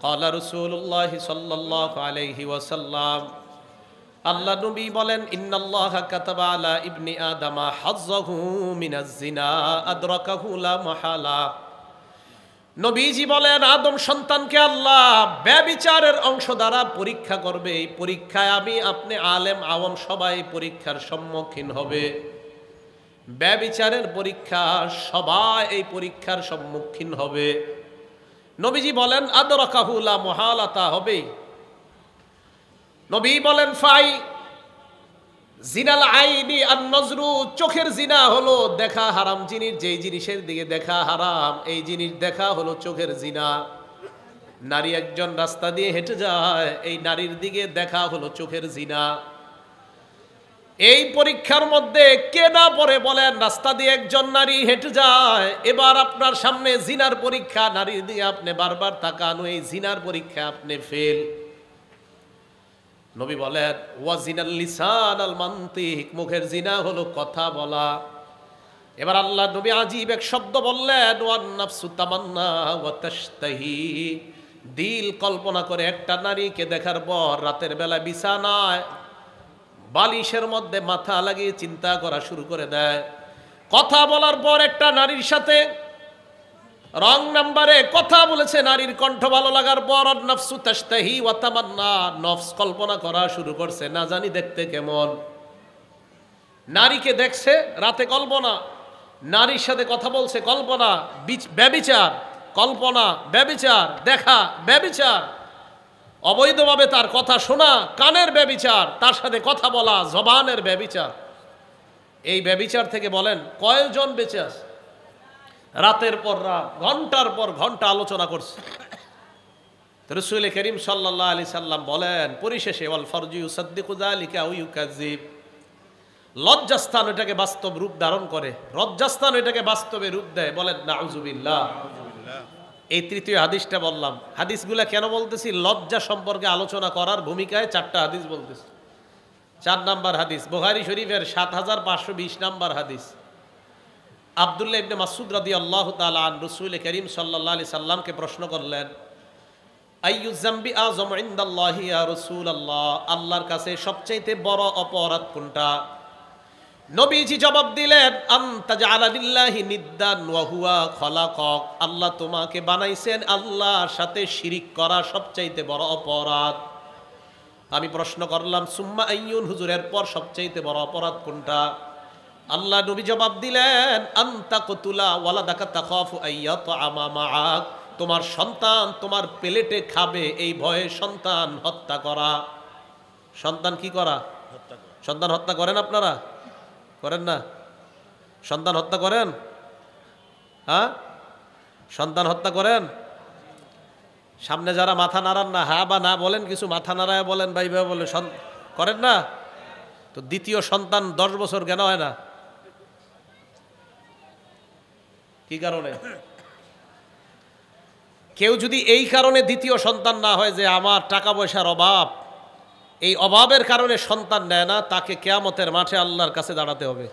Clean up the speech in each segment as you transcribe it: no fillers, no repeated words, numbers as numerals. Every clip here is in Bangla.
ক্বালা রাসূলুল্লাহি সাল্লাল্লাহু আলাইহি ওয়াসাল্লাম, আল্লাহ নবী বলেন, ইন্নাল্লাহা কাতাবা আলা ইবনি আদামা হাজ্জাহু মিনাজ জিনা আদরাকাহু লা মাহালা। নবীজি বলেন, আদম সন্তানকে আল্লাহ ব্যভিচারের অংশ দ্বারা পরীক্ষা করবে। এই পরীক্ষায় আমি, আপনি, আলেম আওয়াম সবাই পরীক্ষার সম্মুখীন হবে। ব্যভিচারের পরীক্ষা, সবাই এই পরীক্ষার সম্মুখীন হবে। নবীজি বলেন, আদরাকাহু লা মুহালাতা হবে। নবী বলেন, ফাই জিনাল আইনি আন নজরু, চোখের জিনা হলো দেখা হারাম জিনিস। যেই জিনিসের দিকে দেখা হারাম, এই জিনিস দেখা হলো চোখের জিনা। নারী একজন রাস্তা দিয়ে হেঁটে যায়, এই নারীর দিকে দেখা হলো চোখের জিনা। এই পরীক্ষার মধ্যে কে না পড়ে বলেন? রাস্তা দিয়ে একজন নারী হেঁটে যায়, এবার আপনার সামনে জিনার পরীক্ষা, নারীর দিকে আপনি বারবার তাকানো, এই জিনার পরীক্ষা আপনি ফেল। নবী বলেন, ওয়াজিনাল লিসান আল মান্তিক, মুখের জিনা হলো কথা বলা। এবার আল্লাহ নবী আজীব এক শব্দ বললেন, ওয়ান নাফসু তামান্না ওয়া তাশতাহি, দিল কল্পনা করে একটা নারীকে দেখার পর রাতের বেলা বিছানায় বালিশের মধ্যে মাথা লাগিয়ে চিন্তা করা শুরু করে দেয়। কথা বলার পর একটা নারীর সাথে রং নাম্বারে কথা বলেছে, নারীর কণ্ঠ ভালো লাগার পর নাফসু তাশতাহি ওয়া তামান্না, নফস কল্পনা করা শুরু করছে, না জানি দেখতে কেমন। নারীকে দেখছে রাতে, কল্পনা। নারীর সাথে কথা বলছে, কল্পনা। ব্যভিচার, কল্পনা, ব্যভিচার, দেখা, ব্যভিচার। অবৈধভাবে তার কথা শোনা, কানের ব্যভিচার, তার সাথে কথা বলা, জবানের ব্যভিচার। এই ব্যভিচার থেকে বলেন কয়জন বেঁচে আছে? রাতের পর রাত, ঘন্টার পর ঘন্টা আলোচনা করছে। রাসূল করিম সাল্লাল্লাহু আলাইহি সাল্লাম বলেন পরিশেষে, ওয়াল ফারজু ইউসাদ্দিকু যালিকা ওয়া ইউকাযিব, লজ্জাস্থান এটাকে বাস্তব রূপ ধারণ করে, লজ্জাস্থান এটাকে বাস্তবে রূপ দেয়। বলেন নাউযুবিল্লাহ। এই তৃতীয় হাদিসটা বললাম। হাদিসগুলা কেন বলতেছি? লজ্জা সম্পর্কে আলোচনা করার ভূমিকায় চারটা হাদিস বলতেছি। 4 নাম্বার হাদিস বুখারী শরীফের 7520 নাম্বার হাদিস। আব্দুল্লাহ ইবনে মাসউদ রাদিয়াল্লাহু তাআলা আন রাসূল করিম সাল্লাল্লাহু আলাইহি সাল্লামকে প্রশ্ন করলেন, আইয়ুয যামবি আযমু ইনদাল্লাহি ইয়া রাসূলুল্লাহ, আল্লাহর কাছে সবচেয়ে বড় অপরাধ কোনটা? নবীজি জবাব দিলেন, আনতা জাআলা লিল্লাহি নিদ্দান ওয়া হুয়া খালাকাক, আল্লাহ তোমাকে বানাইছেন, আল্লাহর সাথে শিরিক করা সবচেয়ে বড় অপরাধ। আমি প্রশ্ন করলাম, সুম্মা আইয়ুন, হুজুরের পর সবচেয়ে বড় অপরাধ কোনটা? আল্লাহ নবী জবাব দিলেন, আনতা কতুলা ওয়ালাদাকা তাখাফু আইয়াতআমা মাআক, তোমার সন্তান তোমার প্লেটে খাবে এই ভয়ে সন্তান হত্যা করা। সন্তান কি করা? সন্তান হত্যা করেন আপনারা? করেন না? সন্তান হত্যা করেন? হ্যাঁ, সন্তান হত্যা করেন? সামনে যারা মাথা নাড়ান না, হ্যাঁ বা না বলেন, কিছু মাথা নাড়ায় বলেন, ভাই ভাই বলে, করেন না? তো দ্বিতীয় সন্তান 10 বছর কেন হয় না? কি কারণে? কেউ যদি এই কারণে দ্বিতীয় সন্তান না হয় যে আমার টাকা পয়সার অভাব, এই অভাবের কারণে সন্তান নেয় না, তাকে কিয়ামতের মাঠে আল্লাহর কাছে দাঁড়াতে হবে।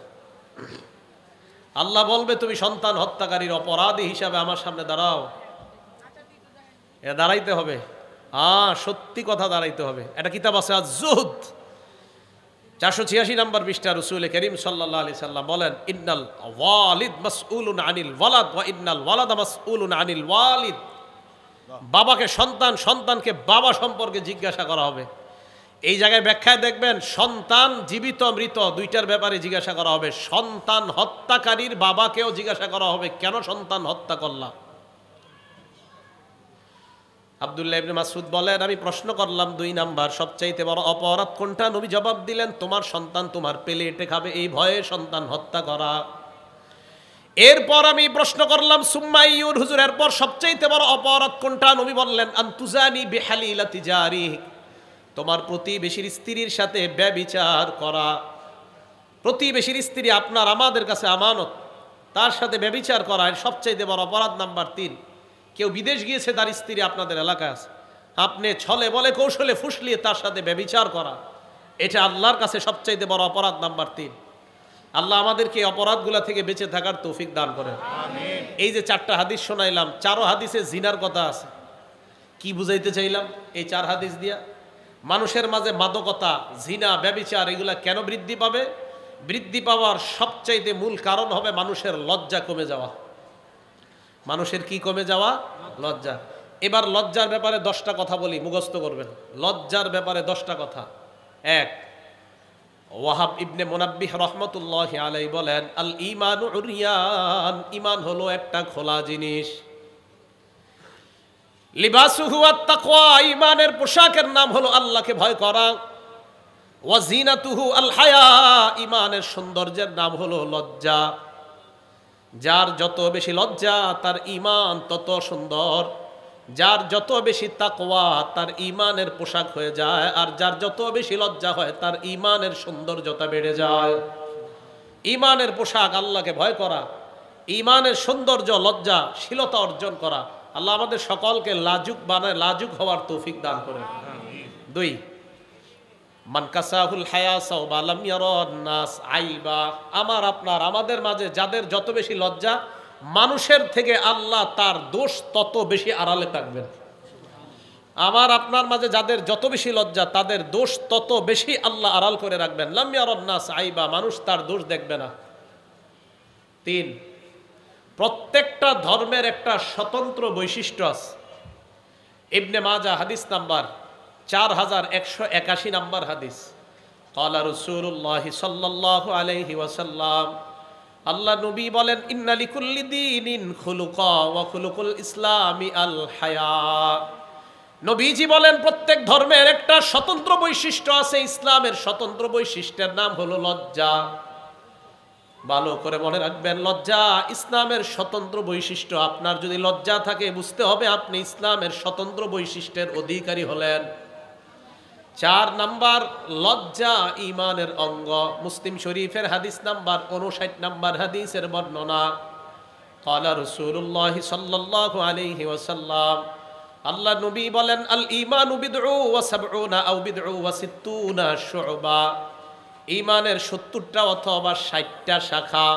আল্লাহ বলবে, তুমি সন্তান হত্যাকারীর অপরাধী হিসাবে আমার সামনে দাঁড়াও। এটা দাঁড়াইতে হবে। সত্যি কথা দাঁড়াইতে হবে। এটা কিতাব আছে আজ-জুহদ, 486 নাম্বার পৃষ্ঠা। রাসূল করিম সাল্লাল্লাহু আলাইহি সাল্লাম বলেন, ইন্নাল ওয়ালিদ মাসউলুন আনিল ওয়ালাদ ওয়া ইন্নাল ওয়ালাদা মাসউলুন আনিল ওয়ালিদ, বাবাকে সন্তান, সন্তানকে বাবা সম্পর্কে জিজ্ঞাসা করা হবে। এই জায়গায় ব্যাখ্যায় দেখবেন, সন্তান জীবিত মৃত দুইটার ব্যাপারে জিজ্ঞাসা করা হবে। সন্তান হত্যাকারীর বাবাকেও জিজ্ঞাসা করা হবে, কেন সন্তান হত্যা করলা? আব্দুল্লাহ ইবনে মাসউদ বলেন, আমি প্রশ্ন করলাম 2 নাম্বার সবচাইতে বড় অপরাধ কোনটা? নবী জবাব দিলেন, তোমার সন্তান তোমার প্লেটে খাবে এই ভয়ে সন্তান হত্যা করা। এরপর আমি প্রশ্ন করলাম, সুম্মা আইয়ুন, হুজুর এরপর সবচাইতে বড় অপরাধ কোনটা? নবী বললেন, আনতুজানি বিহালিলাতি জারিক, তোমার প্রতিবেশীর স্ত্রীর সাথে ব্যভিচার করা। প্রতিবেশীর স্ত্রী আপনার, আমাদের কাছে আমানত, তার সাথে ব্যভিচার করা এর সবচাইতে বড় অপরাধ। নাম্বার 3, কেউ বিদেশ গিয়েছে, তার স্ত্রী আপনাদের এলাকায় আছে, আপনি ছলে বলে কৌশলে ফুসলিয়ে তার সাথে ব্যভিচার করা, এটা আল্লাহর কাছে সবচাইতে বড় অপরাধ। নাম্বার 3। আল্লাহ আমাদেরকে এই অপরাধগুলা থেকে বেঁচে থাকার তৌফিক দান করেন। আমিন। এই যে 4টা হাদিস শোনাইলাম, 4 হাদিসে জিনার কথা আছে। কি বুঝাইতে চাইলাম এই 4 হাদিস দিয়া? মানুষের মাঝে মাদকতা, জিনা, ব্যভিচার এগুলা কেন বৃদ্ধি পাবে? বৃদ্ধি পাওয়ার সবচাইতে মূল কারণ হবে মানুষের লজ্জা কমে যাওয়া। মানুষের কি কমে যাওয়া? লজ্জা। এবার লজ্জার ব্যাপারে 10টা কথা বলি, মুখস্থ করবেন। লজ্জার ব্যাপারে 10টা কথা। 1, ওয়াহাব ইবনে মুনাব্বিহ রহমতুল্লাহি আলাইহি বলেন, আল ঈমানু উরিয়ান, ঈমান হলো একটা খোলা জিনিস। লিবাসুহু আত-তাকওয়া, ঈমানের পোশাকের নাম হলো আল্লাহকে ভয় করা। ওয়া জিনাতুহু আল হায়া, ঈমানের সৌন্দর্যের নাম হলো লজ্জা। যার যত বেশি লজ্জা তার ঈমান তত সুন্দর। যার যত বেশি তাকওয়া তার ঈমানের পোশাক হয়ে যায়, আর যার যত বেশি লজ্জা হয় তার ঈমানের সৌন্দর্যতা বেড়ে যায়। ঈমানের পোশাক আল্লাহকে ভয় করা, ঈমানের সৌন্দর্য লজ্জাশীলতা অর্জন করা। আল্লাহ আমাদের সকলকে লাজুক বানায়, লাজুক হওয়ার তৌফিক দান করেন। 2, মান কাসাহুল হায়া সাওবা লাম ইয়ারান নাস আইবা, আমার আপনার আমাদের মাঝে যাদের যত বেশি লজ্জা, মানুষের থেকে আল্লাহ তার দোষ তত বেশি আড়ালে থাকবেন। আমার আপনার মাঝে যাদের যত বেশি লজ্জা তাদের দোষ তত বেশি আল্লাহ আড়াল করে রাখবেন। লাম ইয়ারান নাস আইবা, মানুষ তার দোষ দেখবে না। 3, প্রত্যেকটা ধর্মের একটা স্বতন্ত্র বৈশিষ্ট্য আছে। ইবনে মাজাহ হাদিস নাম্বার 4181 নাম্বার হাদিস। ক্বালা রাসূলুল্লাহ সাল্লাল্লাহু আলাইহি ওয়াসাল্লাম, আল্লাহ নবী বলেন, ইন্না লিকুল্লি দীনিন খুলুকা ওয়া খুলুকুল ইসলামি আল হায়া। নবীজি বলেন প্রত্যেক ধর্মের একটা স্বতন্ত্র বৈশিষ্ট্য আছে, ইসলামের স্বতন্ত্র বৈশিষ্ট্যের নাম হলো লজ্জা। ভালো করে মনে রাখবেন, লজ্জা ইসলামের স্বতন্ত্র বৈশিষ্ট্য। আপনার যদি লজ্জা থাকে বুঝতে হবে আপনি ইসলামের স্বতন্ত্র বৈশিষ্ট্যের অধিকারী হলেন। 4 নাম্বার, লজ্জা ঈমানের অঙ্গ। মুসলিম শরীফের হাদিস নাম্বার 59 নাম্বার হাদিসের বর্ণনা। ক্বালা রাসূলুল্লাহ সাল্লাল্লাহু আলাইহি ওয়াসাল্লাম, আল্লাহ নবী বলেন, আল ঈমানু বিদউ ওয়া সাবউনা আও বিদউ ওয়া সিত্তুনা শুবা, ঈমানের 70টা অথবা 60টা শাখা।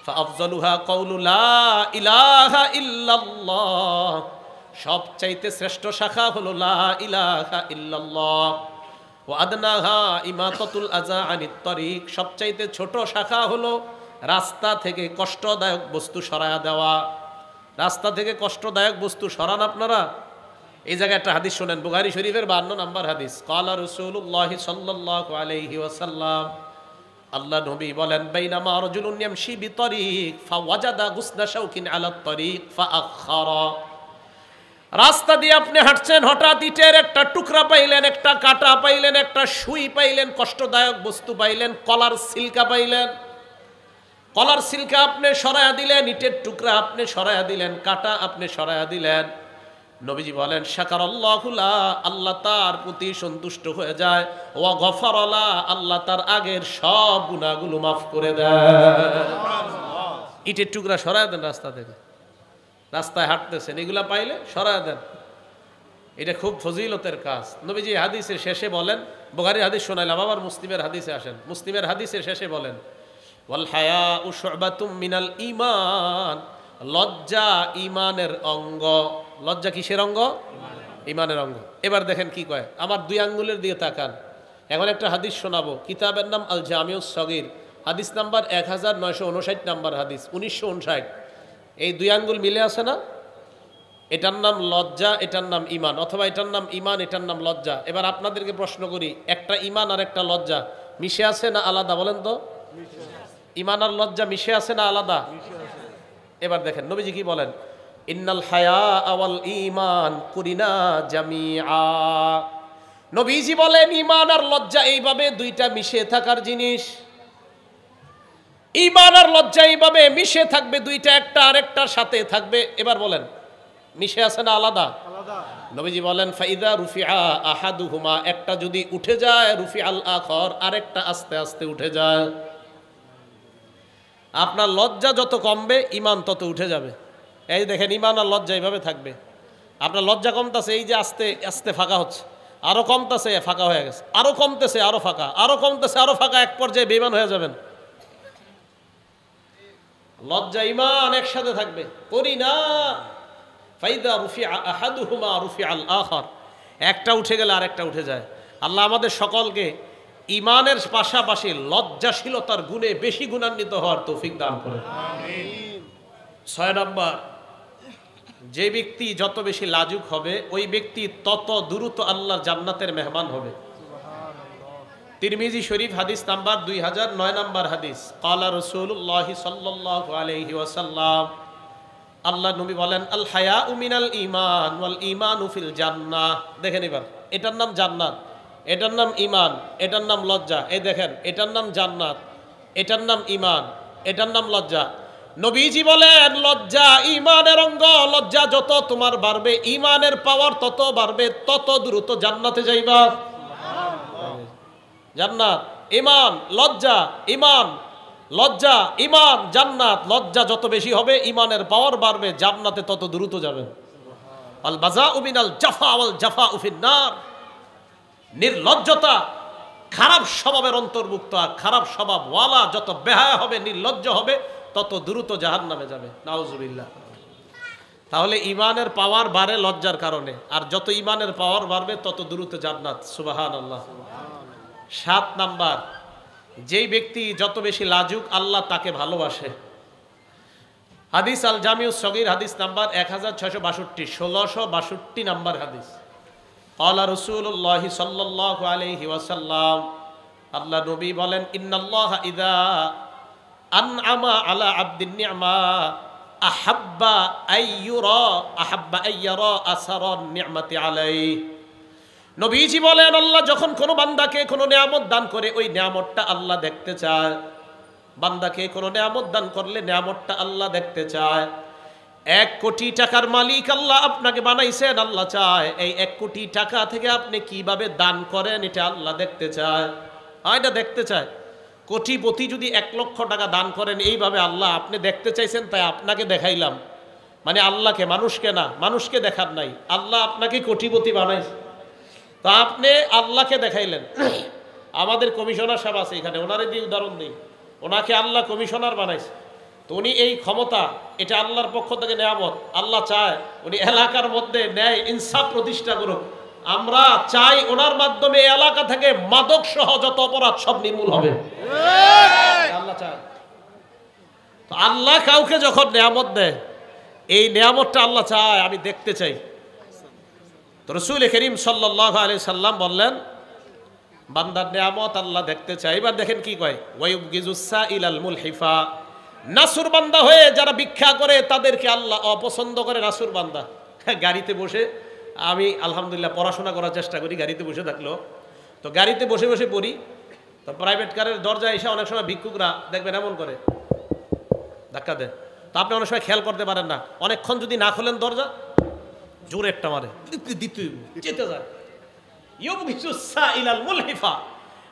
ফাআফযালুহা কাউলু লা ইলাহা ইল্লাল্লাহ, সবচাইতে শ্রেষ্ঠ শাখা হলো লা ইলাহা ইল্লাল্লাহ। ওয়া আদনাহা ইমাতাতুল আযা আনিত তরিক, সবচাইতে ছোট শাখা হলো রাস্তা থেকে কষ্টদায়ক বস্তু সরায়া দেওয়া। রাস্তা থেকে কষ্টদায়ক বস্তু সরান আপনারা। এই জায়গায় একটা হাদিস শুনেন, বুখারী শরীফের 52 নাম্বার হাদিস। ক্বালা রাসূলুল্লাহ সাল্লাল্লাহু আলাইহি ওয়াসাল্লাম, আল্লাহ নবী বলেন, বাইনামা রাজুলুন ইয়ামশি বিতরিক ফাওয়াজাদা গুসনা শাওকিন আলা তরিক ফাআখারা, রাস্তা দিয়ে আপনি হাঁটছেন, হঠাৎ ইটের একটা টুকরা পাইলেন, একটা কাঁটা পাইলেন, একটা সুই পাইলেন, কষ্টদায়ক বস্তু পাইলেন, কলার সিলকা পাইলেন। কলার সিলকা আপনি সরায়া দিলেন, ইটের টুকরা আপনি সরায়া দিলেন, কাঁটা আপনি সরায়া দিলেন। নবীজি বলেন, শাকারাল্লাহু লা, আল্লাহ তার প্রতি সন্তুষ্ট হয়ে যায়। ওয়া গফারালা, আল্লাহ তার আগের সব গুনাহগুলো মাফ করে দেয়। ইটের টুকরা সরায়া দেন রাস্তা থেকে, রাস্তায় হাঁটতেছেন, এগুলা পাইলে সরায়া দেন। এটা খুব ফজিলতের কাজ। নবীজি হাদিসের শেষে বলেন, বুখারীর হাদিস শোনাইলাম, আবার মুসলিমের হাদিসে আসেন। মুসলিমের হাদিসের শেষে বলেন, ওয়াল হায়াউ শু'বাতুম মিনাল ঈমান, লজ্জা ঈমানের অঙ্গ। লজ্জা কিসের অঙ্গ? ঈমানের অঙ্গ। এবার দেখেন কি কয়, আমার 2 আঙ্গুলের দিকে তাকান। এখন একটা হাদিস শোনাবো, কিতাবের নাম আল জামিউস সগীর, হাদিস নাম্বার 1959 নাম্বার হাদিস, 1959। এই 2 আঙ্গুল মিলে আছে না? এটার নাম লজ্জা, এটার নাম ঈমান, অথবা এটার নাম ঈমান, এটার নাম লজ্জা। এবার আপনাদেরকে প্রশ্ন করি, একটা ঈমান আর একটা লজ্জা মিশে আছে না আলাদা? বলেন তো, ঈমান আর লজ্জা মিশে আছে না আলাদা? এবার দেখেন নবীজি কি বলেন, ইন্নাল হায়া ওয়াল ঈমান কুরিনা জামিআ। নবীজি বলেন ঈমান আর লজ্জা এইভাবে 2টা মিশে থাকার জিনিস। ঈমান আর লজ্জা এইভাবে মিশে থাকবে, 2টা একটা আরেকটার সাথে থাকবে। এবার বলেন মিশে আছে না আলাদা? নবীজি বলেন, ফাইদা রুফিআ আহাদুহুমা, একটা যদি উঠে যায়, রুফিআল আখর, আরেকটা আস্তে আস্তে উঠে যায়। আপনার লজ্জা যত কমবে ঈমান তত উঠে যাবে। এই দেখেন, ঈমান আর লজ্জা এইভাবে থাকবে। আপনার লজ্জা কমতেছে, এই যে আস্তে আস্তে ফাঁকা হচ্ছে, আরো কমতেছে, ফাঁকা হয়ে গেছে, আরো কমতেছে, আরো ফাঁকা, আরো কমতেছে, আরো ফাঁকা, এক পর্যায়ে বেঈমান হয়ে যাবেন। লজ্জা ঈমান একসাথে থাকবে। করি না, ফাইদা রুফিআ আহাদুহুমা রুফিআল আখার, একটা উঠে গেলে আরেকটা উঠে যায়। আল্লাহ আমাদের সকলকে ঈমানের পাশাপাশি লজ্জাশীলতার গুণে বেশি গুণান্বিত হওয়ার তৌফিক দান করেন। আমিন। 6 নম্বর, যে ব্যক্তি যত বেশি লাজুক হবে ওই ব্যক্তি তত দ্রুত আল্লাহর জান্নাতের মেহমান হবে। তিরমিজি শরীফ হাদিস নাম্বার 2009 নম্বর হাদিস। ক্বালা রাসূলুল্লাহ সাল্লাল্লাহু আলাইহি ওয়াসাল্লাম, আল্লাহ নবী বলেন, আল হায়াউ মিনাল ঈমান ওয়াল ঈমানু ফিল জান্নাহ। দেখেন এবার, এটার নাম জান্নাত, এটার নাম ঈমান, এটার নাম লজ্জা। এই দেখেন, এটার নাম জান্নাত, এটার নাম ঈমান, এটার নাম লজ্জা। নবীজি বলেন, লজ্জা ঈমানের অঙ্গ। লজ্জা যত তোমার বাড়বে, ঈমানের পাওয়ার তত বাড়বে, তত দ্রুত জান্নাতে যাইবা। জান্নাত, ঈমান, লজ্জা, ঈমান, লজ্জা, ঈমান, জান্নাত। লজ্জা যত বেশি হবে, ঈমানের পাওয়ার বাড়বে, জান্নাতে তত দ্রুত যাবেন। আল বাযাউ মিনাল জাফা ওয়াল জাফাউ ফিন নার। নির্লজ্জতা খারাপ স্বভাবের অন্তর্ভুক্ত, আর খারাপ স্বভাবওয়ালা যত বেহায়া হবে, নির্লজ্জ হবে, তত দ্রুত জাহান্নামে যাবে। নাউজুবিল্লাহ। তাহলে ঈমানের পাওয়ার বাড়ে লজ্জার কারণে, আর যত ঈমানের পাওয়ার বাড়বে তত দ্রুত জান্নাত। সুবহানাল্লাহ। 7 নাম্বার, যেই ব্যক্তি যত বেশি লাজুক আল্লাহ তাকে ভালোবাসে। হাদিস আল জামিউস সগীর হাদিস নাম্বার 1662, 1662 নাম্বার হাদিস। ক্বালা রাসূলুল্লাহ সাল্লাল্লাহু আলাইহি ওয়াসাল্লাম, আল্লাহ নবী বলেন, ইন্নাল্লাহা ইযা আনআমা আলা আবদিন নি'মা আহাব্বা আইয়ুরা আসারান নি'মাতি আলাইহি। নবীজি বলেন, আল্লাহ যখন কোনো বান্দাকে কোনো নিয়ামত দান করে, ওই নিয়ামতটা আল্লাহ দেখতে চায়। বান্দাকে কোনো নিয়ামত দান করলে নিয়ামতটা আল্লাহ দেখতে চায়। 1 কোটি টাকার মালিক আল্লাহ আপনাকে বানাইছেন, আল্লাহ চায় এই 1 কোটি টাকা থেকে আপনি কিভাবে দান করেন, এটা আল্লাহ দেখতে চায়। এটা দেখতে চায়। কোটিপতি যদি 1 লক্ষ টাকা দান করেন, এইভাবে আল্লাহ আপনি দেখতে চাইছেন, তাই আপনাকে দেখাইলাম। মানে আল্লাহকে, মানুষকে না, মানুষকে দেখার নাই, আল্লাহ আপনাকে কোটিপতি বানাইছে, তো আপনি আল্লাহকে দেখাইলেন। আমাদের কমিশনার সাহেব আছে এখানে, ওনারে দিয়ে উদাহরণ দিই। ওনাকে আল্লাহ কমিশনার বানাইছে, তো উনি এই ক্ষমতা, এটা আল্লাহর পক্ষ থেকে নেয়ামত। আল্লাহ চায় উনি এলাকার মধ্যে ন্যায় ইনসাফ প্রতিষ্ঠা করুক। আমরা চাই ওনার মাধ্যমে এলাকা থেকে মাদক সহ যত অপরাধ সব নির্মূল হবে। আল্লাহ চায়। তো আল্লাহ কাউকে যখন নিয়ামত দেয়, এই নিয়ামতটা আল্লাহ চায় আমি দেখতে চাই। তো রাসূল করিম সাল্লাল্লাহু আলাইহি সাল্লাম বললেন, বান্দার নিয়ামত আল্লাহ দেখতে চায়। এবার দেখেন কি কয়, ওয়ায়ুবগিজুস সাইলাল মুলহিফা। নাসুর বান্দা হয়ে যারা ভিক্ষা করে তাদেরকে আল্লাহ অপছন্দ করে। নাসুর বান্দা, গাড়িতে বসে, আমি আলহামদুলিল্লাহ পড়াশোনা করার চেষ্টা করি, গাড়িতে বসে থাকলেও তো গাড়িতে বসে বসে পড়ি। তো প্রাইভেট কারের দরজায় এসে অনেক সময় ভিক্ষুকরা দেখবেন এমন করে, ধাক্কা দেয়। তো আপনি অনেক সময় খেয়াল করতে পারেন না, অনেকক্ষণ যদি না খোলেন দরজা, জোরে একটা মারে, যেতে যায়। ইউবগিজুস সাইলাল মুলহিফা।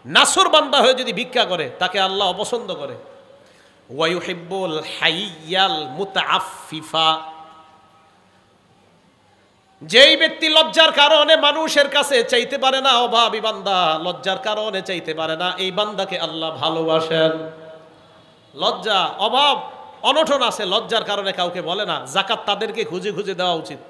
নাসুর বান্দা হয়ে যদি ভিক্ষা করে, তাকে আল্লাহ অপছন্দ করে। ওয়ায়ুহিব্বুল হাইয়াল মুতাআফফিফা। যেই ব্যক্তি লজ্জার কারণে মানুষের কাছে চাইতে পারে না, অভাবী বান্দা, লজ্জার কারণে চাইতে পারে না, এই বান্দাকে আল্লাহ ভালোবাসেন। লজ্জা, অভাব, অনটন আছে, লজ্জার কারণে কাউকে বলে না, যাকাত তাদেরকে খুঁজে খুঁজে দেওয়া উচিত।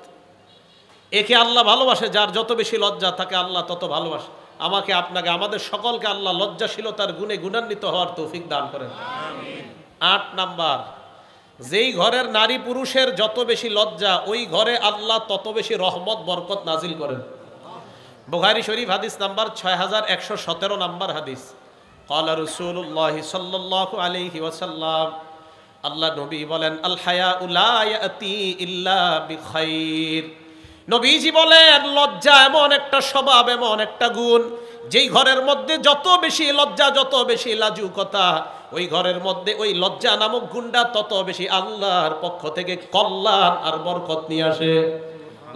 একে আল্লাহ ভালোবাসে। যার যত বেশি লজ্জা তাকে আল্লাহ তত ভালোবাসে। আমাকে, আপনাকে, আমাদের সকলকে আল্লাহ লজ্জাশীলতার গুণে গুণান্বিত হওয়ার তৌফিক দান করেন। 8 নাম্বার, যেই ঘরের নারী পুরুষের যত বেশি লজ্জা, ওই ঘরে আল্লাহ তত বেশি রহমত বরকত নাজিল করেন। বুখারী শরীফ হাদিস নাম্বার 6117 নাম্বার হাদিস। ক্বালা রাসূলুল্লাহ সাল্লাল্লাহু আলাইহি ওয়াসাল্লাম, আল্লাহ নবী বলেন, আল হায়াউ লা ইয়াতি ইল্লা বিখাইর। নবীজি বলেন, লজ্জা এমন একটা স্বভাব, এমন একটা গুণ, যেই ঘরের মধ্যে যত বেশি লজ্জা, যত বেশি লাজুকতা, ওই ঘরের মধ্যে ওই লজ্জা নামক গুণটা তত বেশি আল্লাহর পক্ষ থেকে কল্যাণ আর বরকত নিয়ে আসে।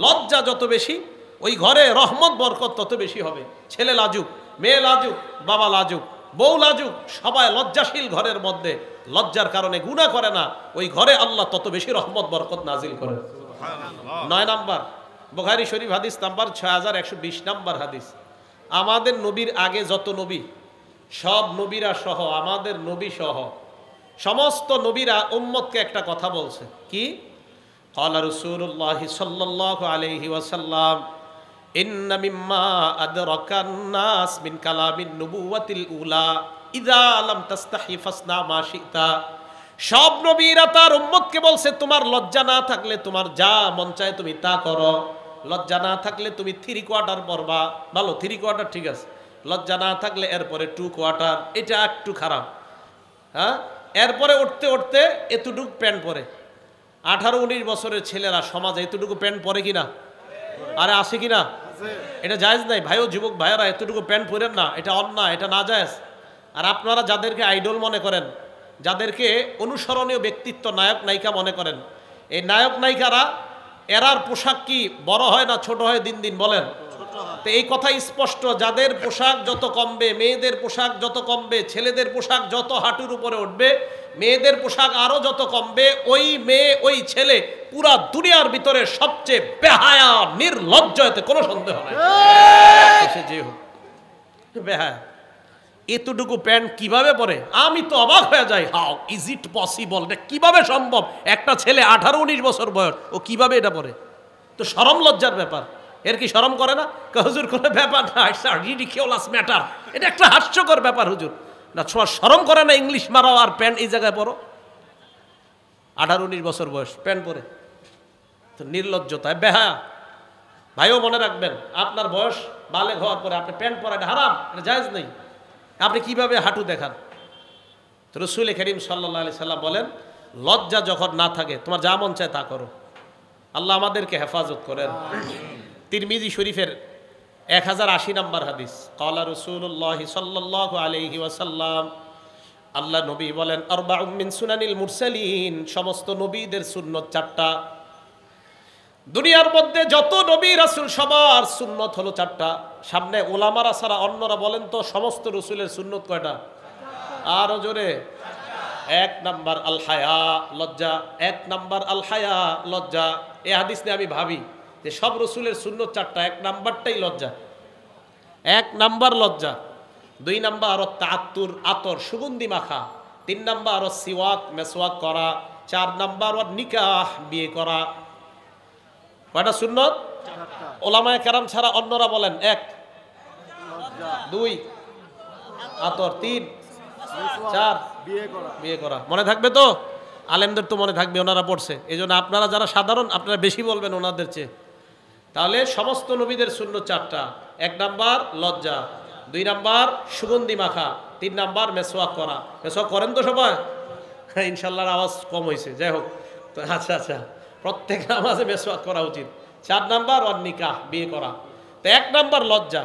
লজ্জা যত বেশি, ওই ঘরে রহমত বরকত তত বেশি হবে। ছেলে লাজুক, মেয়ে লাজুক, বাবা লাজুক, বউ লাজুক, সবাই লজ্জাশীল ঘরের মধ্যে লজ্জার কারণে গুনাহ করে না, ওই ঘরে আল্লাহ তত বেশি রহমত বরকত নাজিল করেন। 9 নাম্বার, বুখারী শরীফ হাদিস নাম্বার 6120 নাম্বার হাদিস। আমাদের নবীর আগে যত নবী, সব নবীরা সহ, আমাদের নবী সহ সমস্ত নবীরা উম্মতকে একটা কথা বলছে, কি? ক্বালা রাসূলুল্লাহ সাল্লাল্লাহু আলাইহি ওয়াসাল্লাম ইন্না মিম্মা আদরাকান নাস মিন কালামিন নুবুওয়াতিল উলা ইযা লাম তাস্তাহি ফাসনা মা শিতা। সব নবীরা তার উম্মতকে বলছে তোমার লজ্জা না থাকলে তোমার যা মন চায় তুমি তা করো, লজ্জা না থাকলে তুমি 3 কোয়ার্টার পরবা, ভালো 3 কোয়ার্টার ঠিক আছে, লজ্জা না থাকলে এরপরে 2 কোয়ার্টার, এটা একটু খারাপ। হ্যাঁ, এরপরে উঠতে উঠতে এতটুকু প্যান্ট পরে। 18-19 বছরের ছেলেরা সমাজে এতটুকু প্যান্ট পরে কিনা? আরে আছে কিনা? এটা জায়েজ নাই ভাইও, যুবক ভাইয়েরা এতটুকু প্যান্ট পরেন না, এটা অন্যায়, এটা না জায়েজ। আর আপনারা যাদেরকে আইডল মনে করেন, যাদেরকে অনুসরণীয় ব্যক্তিত্ব, নায়ক নায়িকা মনে করেন, এই নায়ক নায়িকারা এরার পোশাক কি বড় হয় না ছোট হয় দিন দিন বলেন? তো এই কথা স্পষ্ট, যাদের পোশাক যত কমবে, মেয়েদের পোশাক যত কমবে, ছেলেদের পোশাক যত হাঁটুর উপরে উঠবে, মেয়েদের পোশাক আরো যত কমবে, ওই মেয়ে ওই ছেলে পুরা দুনিয়ার ভিতরে সবচেয়ে বেহায়া নির্লজ্জ, এতে কোনো সন্দেহ নাই। সে যে হোক বেহায়া, এতটুকু প্যান্ট কিভাবে পরে? আমি তো অবাক হয়ে যাই, হাউ ইজ ইট পসিবল, এটা কিভাবে সম্ভব? একটা ছেলে 18-19 বছর বয়স, ও কিভাবে এটা পরে? তো শরম লজ্জার ব্যাপার। এর কি শরম করে না? হুজুর কোনো ব্যাপার না, ইটস আ রিডিকিউলাস ম্যাটার, এটা একটা হাস্যকর ব্যাপার হুজুর। না তোমার শরম করে না ইংলিশ মারাও আর প্যান্ট এই জায়গায় পরো? 18-19 বছর বয়স প্যান্ট পরে, তো নির্লজ্জতায় বেহায়া। ভাইও মনে রাখবেন, আপনার বয়স বালেগ হওয়ার পরে আপনি প্যান্ট পরা এটা হারাম, এটা জায়েজ নেই। আপনি কিভাবে হাঁটু দেখান? তো রাসূল করিম সাল্লাল্লাহু আলাইহি সাল্লাম বলেন, লজ্জা যখন না থাকে তোমার যা মন চায় তা করো। আল্লাহ আমাদেরকে হেফাজত করেন। তিরমিজি শরীফের 1080 নম্বর হাদিস, ক্বালা রাসূলুল্লাহ সাল্লাল্লাহু আলাইহি ওয়াসাল্লাম, আল্লাহ নবী বলেন, আরবাউম মিন সুনানিল মুরসালিন, সমস্ত নবীদের সুন্নত 4টা। দুনিয়ার মধ্যে যত নবী রাসূল সবার সুন্নত হলো 4টা। সামনে ওলামারা ছাড়া অন্যরা বলেন তো সমস্ত রসুলের সুন্নত কয়টা? আরো জোরে। 1 নাম্বার আল হায়া, লজ্জা। 1 নাম্বার আল হায়া, লজ্জা। এই হাদিস নিয়ে আমি ভাবি যে সব রসুলের সুন্নত 4টা, 1 নাম্বারটাই লজ্জা। 1 নাম্বার লজ্জা। 2 নাম্বার আরো তাআত্তুর, আতর, সুগন্ধি মাখা। 3 নাম্বার আরো সিওয়াক, মেসওয়াক করা। 4 নাম্বার আর নিকাহ, বিয়ে করা। কয়টা সুন্নত? 4টা। ওলামায়ে কেরাম ছাড়া অন্যরা বলেন 1, 2 আতর, 3, 4 বিয়ে করা। মনে থাকবে তো? আলেমদের তো মনে থাকবে, ওনারা পড়ছে। এই জন্য আপনারা যারা সাধারণ, আপনারা বেশি বলবেন ওনাদের চেয়ে। তাহলে সমস্ত নবীদের সুন্নত 4টা। 1 নাম্বার লজ্জা, 2 নাম্বার সুগন্ধি মাখা, 3 নাম্বার মেসওয়াক করা। মেসওয়াক করেন তো সবাই? ইনশাল্লাহর আওয়াজ কম হয়েছে, যাই হোক। তো আচ্ছা আচ্ছা, প্রত্যেক নামাজে মেসওয়াক করা উচিত। 4 নাম্বার ওয়ান নিকাহ, বিয়ে করা। তো 1 নাম্বার লজ্জা।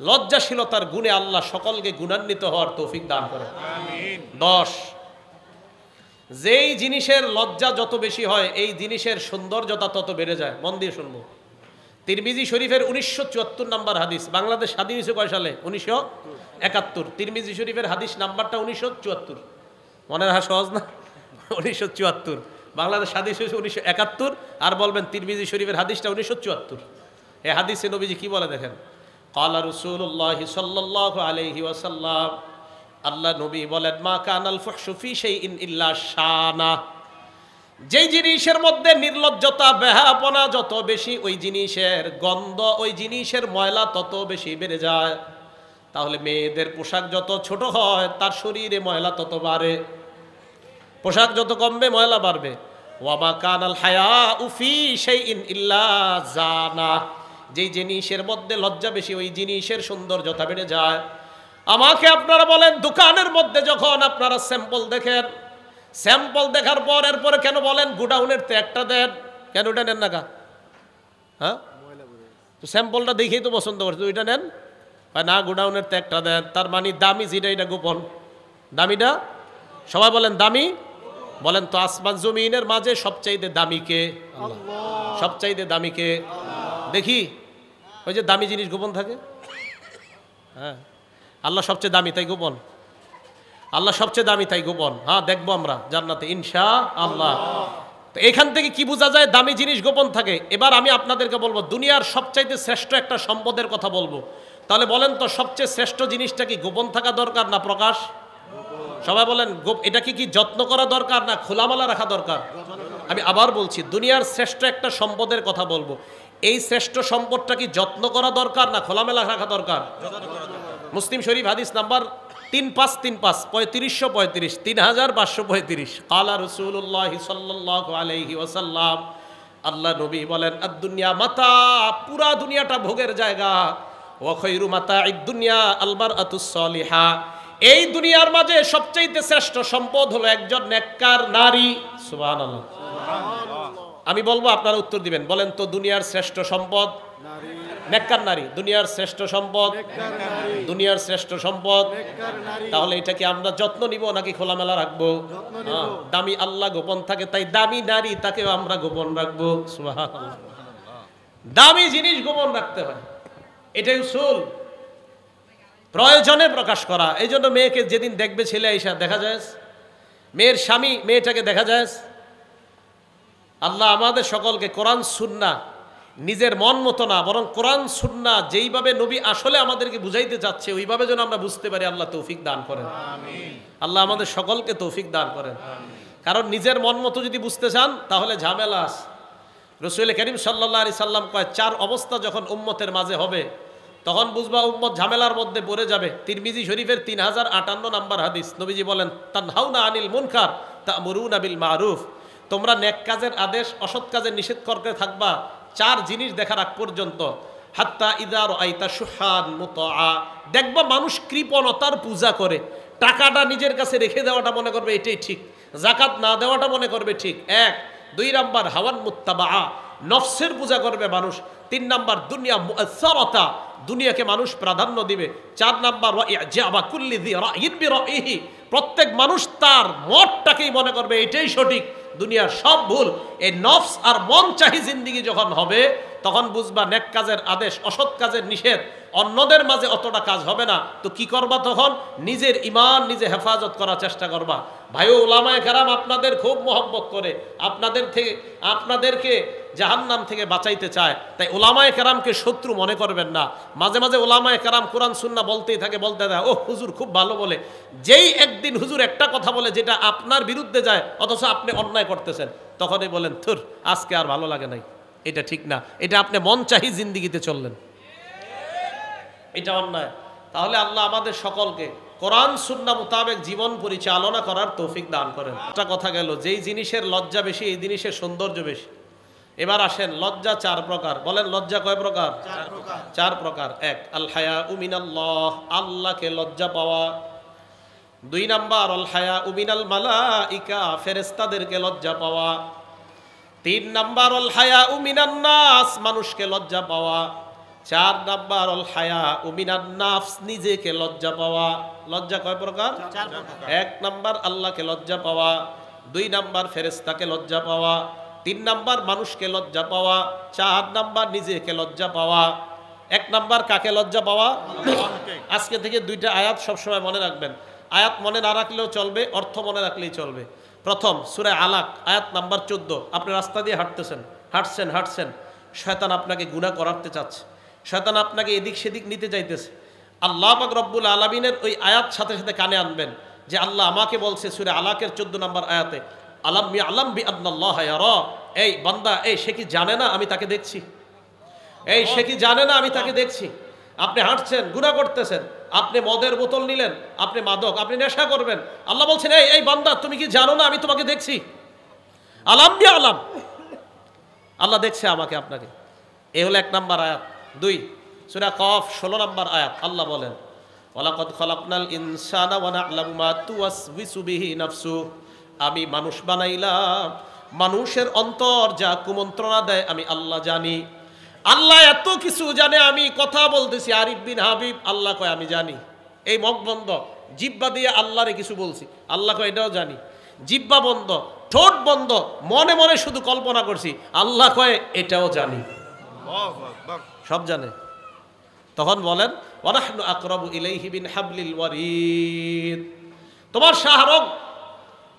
লজ্জাশীলতার গুণে আল্লাহ সকলকে গুণান্বিত হওয়ার তৌফিক দান করে। আমিন। 10, যেই জিনিসের লজ্জা যত বেশি হয় এই জিনিসের সৌন্দর্যতা তত বেড়ে যায়। মন দিয়ে শুনবো। তিরমিজি শরীফের 1974 নাম্বার হাদিস। বাংলাদেশ স্বাধীন হয়েছে কয় সালে? 1971। তিরমিজি শরীফের হাদিস নাম্বারটা 1974। মনে রাখা সহজ না? 1974। বাংলাদেশ স্বাধীন হয়েছে 1971, আর বলবেন তিরমিজি শরীফের হাদিসটা 1974। এই হাদিসে নবীজি কি বলে দেখেন, ক্বালা রাসূলুল্লাহ সাল্লাল্লাহু আলাইহি ওয়াসাল্লাম, আল্লাহ নবী বলেন, মা কানাল ফুহশু ফি শাইইন ইল্লা শানা, যেই জিনিসের মধ্যে নির্লজ্জতা, বেহায়াপনা যত বেশি, ওই জিনিসের গন্ধ, ওই জিনিসের ময়লা তত বেশি বেড়ে যায়। তাহলে মেয়েদের পোশাক যত ছোট হয় তার শরীরে ময়লা তত বাড়ে, পোশাক যত কমবে ময়লা বাড়বে। ওয়ামা কানাল হায়াউ ফি শাইইন ইল্লা জানা, যেই জিনিসের মধ্যে লজ্জা বেশি ওই জিনিসের সৌন্দর্যতা বেড়ে যায়। আমাকে আপনারা বলেন, দোকানের মধ্যে যখন আপনারা স্যাম্পল দেখেন, স্যাম্পল দেখার পর এরপরে কেন বলেন গোডাউনের একটা দেন, কেন ওটা নেন না? হ্যাঁ, তো স্যাম্পলটা দেখেই তো পছন্দ করছে, ওইটা নেন। না, গোডাউনের একটা দেন, তার মানে দামি যেটা এটা গোপন। দামিটা সবাই বলেন দামি। বলেন তো আসমান জমিনের মাঝে সবচাইতে দামি কে? আল্লাহ। সবচাইতে দামি কে? দেখি ওই যে দামি জিনিস গোপন থাকে। হ্যাঁ, আল্লাহ সবচেয়ে দামি তাই গোপন। আল্লাহ সবচেয়ে দামি তাই গোপন। হ্যাঁ, দেখবো আমরা জান্নাতে ইনশাআল্লাহ। তো এখান থেকে কি বোঝা যায়? দামি জিনিস গোপন থাকে। এবার আমি আপনাদেরকে বলবো দুনিয়ার সবচাইতে শ্রেষ্ঠ একটা সম্পদের কথা বলবো। তাহলে বলেন তো সবচেয়ে শ্রেষ্ঠ জিনিসটা কি গোপন থাকা দরকার না প্রকাশ? সবাই বলেন, এটা কি যত্ন করা দরকার না খোলামেলা রাখা দরকার? আমি আবার বলছি, দুনিয়ার শ্রেষ্ঠ একটা সম্পদের কথা বলবো। এই শ্রেষ্ঠ সম্পদটা কি যত্ন করা দরকার না খোলামেলা রাখা দরকার? মুসলিম শরীফ হাদিস নাম্বার 3535 3535 3535 কালা রাসূলুল্লাহ সাল্লাল্লাহু আলাইহি ওয়াসাল্লাম, আল্লাহ নবী বলেন, আদ-দুনিয়া মাতা, পুরা দুনিয়াটা ভোগের জায়গা, ওয়া খায়রু মাতা'id দুনিয়া আল মারআতুস সালিহা, এই দুনিয়ার মাঝে সবচেয়ে শ্রেষ্ঠ সম্পদ হলো একজন নেককার নারী। সুবহানাল্লাহ। আমি বলবো, আপনারা উত্তর দিবেন। বলেন তো, দুনিয়ার শ্রেষ্ঠ সম্পদ নেককার নারী। দুনিয়ার শ্রেষ্ঠ সম্পদ, দুনিয়ার শ্রেষ্ঠ সম্পদ। তাহলে এটা কি আমরা যত্ন নিব নাকি খোলামেলা রাখবো? দামি আল্লাহ গোপন থাকে, তাই দামি নারী তাকেও আমরা গোপন রাখবো। সুবহানাল্লাহ। দামি জিনিস গোপন রাখতে হয়, এটাই উসুল। প্রয়োজনে প্রকাশ করা। এই জন্য মেয়েকে যেদিন দেখবে ছেলে আইসা দেখা যায়, মেয়ের স্বামী মেয়েটাকে দেখা যায়। আল্লাহ আমাদের সকলকে কোরআন সুন্নাহ, নিজের মন মতো না বরং কোরআন সুন্নাহ যেইভাবে নবী আসলে আমাদেরকে বুঝাইতে চাচ্ছে ওইভাবে যেন আমরা বুঝতে পারি, আল্লাহ তৌফিক দান করেন। আল্লাহ আমাদের সকলকে তৌফিক দান করেন। কারণ নিজের মন মতো যদি বুঝতে চান তাহলে ঝামেলা আছে। রাসূল করিম সাল্লাল্লাহু আলাইহি সাল্লাম কয়, 4 অবস্থা যখন উম্মতের মাঝে হবে তখন বুঝবা উম্মত ঝামেলার মধ্যে পড়ে যাবে। তিরমিজি শরীফের 3058 নম্বর হাদিস, নবীজি বলেন, তানহাউনা আনিল মুনকার তা'মুরুনা বিল মারুফ, তোমরা নেক কাজের আদেশ অসৎ কাজের নিষেধ করতে থাকবা 4 জিনিস দেখার আগ পর্যন্ত। হাত্তা ইযা রাআইতা শুহান মুতাআ, দেখবা মানুষ কৃপণতার পূজা করে, টাকাটা নিজের কাছে রেখে দেওয়াটা মনে করবে এটাই ঠিক, যাকাত না দেওয়াটা মনে করবে ঠিক। 1 2 নাম্বার হাওয়ান মুত্তাবা, নফসের পূজা করবে মানুষ। 3 নাম্বার দুনিয়া মুআসসারাতা, দুনিয়াকে মানুষ প্রাধান্য দিবে। 4 নাম্বার ওয়া ইজাবা কুল্লি যি রাইন বিরাইহি, প্রত্যেক মানুষ তার মতটাকেই মনে করবে এটাই সঠিক, দুনিয়ার সব ভুল। এই নফস আর মন চাহি জিন্দেগি যখন হবে তখন বুঝবা নেক কাজের আদেশ অসৎ কাজের নিষেধ অন্যদের মাঝে অতটা কাজ হবে না। তো কি করবা তখন? নিজের ঈমান নিজে হেফাজত করার চেষ্টা করবা। ভাই উলামায়ে কেরাম আপনাদের খুব মহব্বত করে, আপনাদেরকে জাহান্নাম থেকে বাঁচাইতে চায়, তাই উলামায়ে কেরামকে শত্রু মনে করবেন না। মাঝে মাঝে উলামায়ে কেরাম কোরআন সুন্নাহ বলতেই থাকে, বলতে দেয়, ও হুজুর খুব ভালো বলে। যেই একদিন হুজুর একটা কথা বলে যেটা আপনার বিরুদ্ধে যায় অথচ আপনি অন্যায় করতেছেন, তখনই বলেন, থুর আজকে আর ভালো লাগে নাই, এটা ঠিক না, এটা আপনি মন চাহি জিন্দেগিতে চললেন, এটা অন্যায়। তাহলে আল্লাহ আমাদের সকলকে কোরআন সুন্নাহ মোতাবেক জীবন পরিচালনা করার তৌফিক দান করেন। একটা কথা গেল, যেই জিনিসের লজ্জা বেশি এই জিনিসের সৌন্দর্য বেশি। এবার আসেন, লজ্জা 4 প্রকার। বলেন লজ্জা কয় প্রকার? 4 প্রকার। 1 আল হায়াউ মিনাল্লাহ, আল্লাহকে লজ্জা পাওয়া। 2 নাম্বার আল হায়াউ মিনাল মালাইকা, ফেরেশতাদেরকে লজ্জা পাওয়া। 3 নাম্বার আল হায়াউ মিনান নাস, মানুষকে লজ্জা পাওয়া। 4 নাম্বার আল হায়াউ মিনান নাফস, নিজেকে লজ্জা পাওয়া। লজ্জা কয় প্রকার? 4 প্রকার। 1 নাম্বার আল্লাহকে লজ্জা পাওয়া, 2 নাম্বার ফেরেশতাকে লজ্জা পাওয়া, 3 নাম্বার মানুষকে লজ্জা পাওয়া, 4 নাম্বার নিজেকে লজ্জা পাওয়া। 1 নাম্বার কাকে লজ্জা পাওয়া? আজকে থেকে 2টা আয়াত সবসময় মনে রাখবেন। আয়াত মনে না রাখলেও চলবে, অর্থ মনে রাখলেই চলবে। প্রথম সূরা আলাক আয়াত নাম্বার 14। আপনি রাস্তা দিয়ে হাঁটছেন, শয়তান আপনাকে গুনাহ করাতে চাচ্ছে, শয়তান আপনাকে এদিক সেদিক নিতে চাইতেছে। আল্লাহ পাক রব্বুল আলামিনের ওই আয়াত সাথে সাথে কানে আনবেন যে আল্লাহ আমাকে বলছে সূরা আলাকের 14 নম্বর আয়াতে, আলাম ইয়ালাম বিআন্নাল্লাহা ইয়ারা, এই বান্দা, এই সে কি জানে না আমি তাকে দেখছি? এই সে কি জানে না আমি তাকে দেখছি? আপনি হাঁটছেন, গুনাহ করতেছেন, আপনি মদের বোতল নিলেন, আপনি মাদক, আপনি নেশা করবেন, আল্লাহ বলছেন, এই বান্দা তুমি কি জানো না আমি তোমাকে দেখছি? আলাম বিআলাম, আল্লাহ দেখছে আমাকে আপনাকে। এই হলো 1 নাম্বার আয়াত। 2 সূরা কফ 16 নম্বর আয়াত, আল্লাহ বলেন, ওয়ালাকাদ খালাকনাল ইনসানা ওয়া না'লামু মা তুওয়াসওয়িসু বিহি নাফসু, আমি মানুষ বানাইলাম, মানুষের অন্তর যা কুমন্ত্রণা দেয় আমি আল্লাহ জানি। আল্লাহ এত কিছু জানে, আমি কথা বলতেছি আরিফ বিন হাবিব, আল্লাহ কয় আমি জানি। এই মুখ বন্ধ, জিহ্বা দিয়ে আল্লাহরে কিছু বলছি, আল্লাহ কয় এটাও জানি। জিহ্বা বন্ধ, ঠোঁট বন্ধ, মনে মনে শুধু কল্পনা করছি, আল্লাহ কয় এটাও জানি, সব জানে। তখন বলেন, ওয়া নাহনু আকরাবু ইলাইহি মিন হাবলিল ওয়ারিদ, তোমার শাহরগ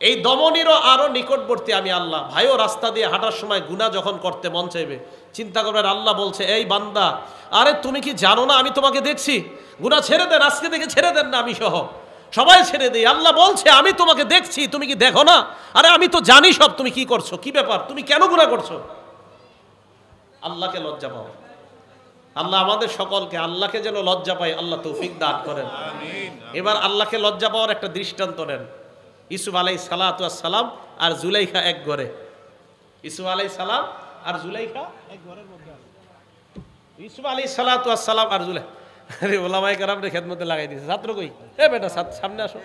এই দমনীরও আরো নিকটবর্তী আমি আল্লাহ। ভাইও রাস্তা দিয়ে হাঁটার সময় গুনাহ যখন করতে মন চাইবে, চিন্তা করবেন আল্লাহ বলছে, এই বান্দা, আরে তুমি কি জানো না আমি তোমাকে দেখছি? গুনাহ ছেড়ে দেন, আজকে থেকে ছেড়ে দেন না আমি সহ। সবাই ছেড়ে দেই। আল্লাহ বলছে আমি তোমাকে দেখছি, তুমি কি দেখো না? আরে আমি তো জানি সব, তুমি কি করছো, কি ব্যাপার, তুমি কেন গুনাহ করছো? আল্লাহকে লজ্জা পাও। আল্লাহ আমাদের সকলকে আল্লাহকে যেন লজ্জা পাই আল্লাহ তৌফিক দান করেন। এবার আল্লাহকে লজ্জা পাওয়ার একটা দৃষ্টান্ত নেন। ইউসুফ আলাইহিস সালাতু ওয়াস সালাম আর জুলাইখা এক ঘরে। ইউসুফ আলাইহিস সালাম আর জুলাইখা এক ঘরের মধ্যে আছে। ইউসুফ আলাইহিস সালাতু ওয়াস সালাম আর জুলাইখা, আরে ওলামায়ে কেরাম রে খেদমতে লাগাই দিয়েছে। ছাত্র কই? এ বেটা সামনে আসো।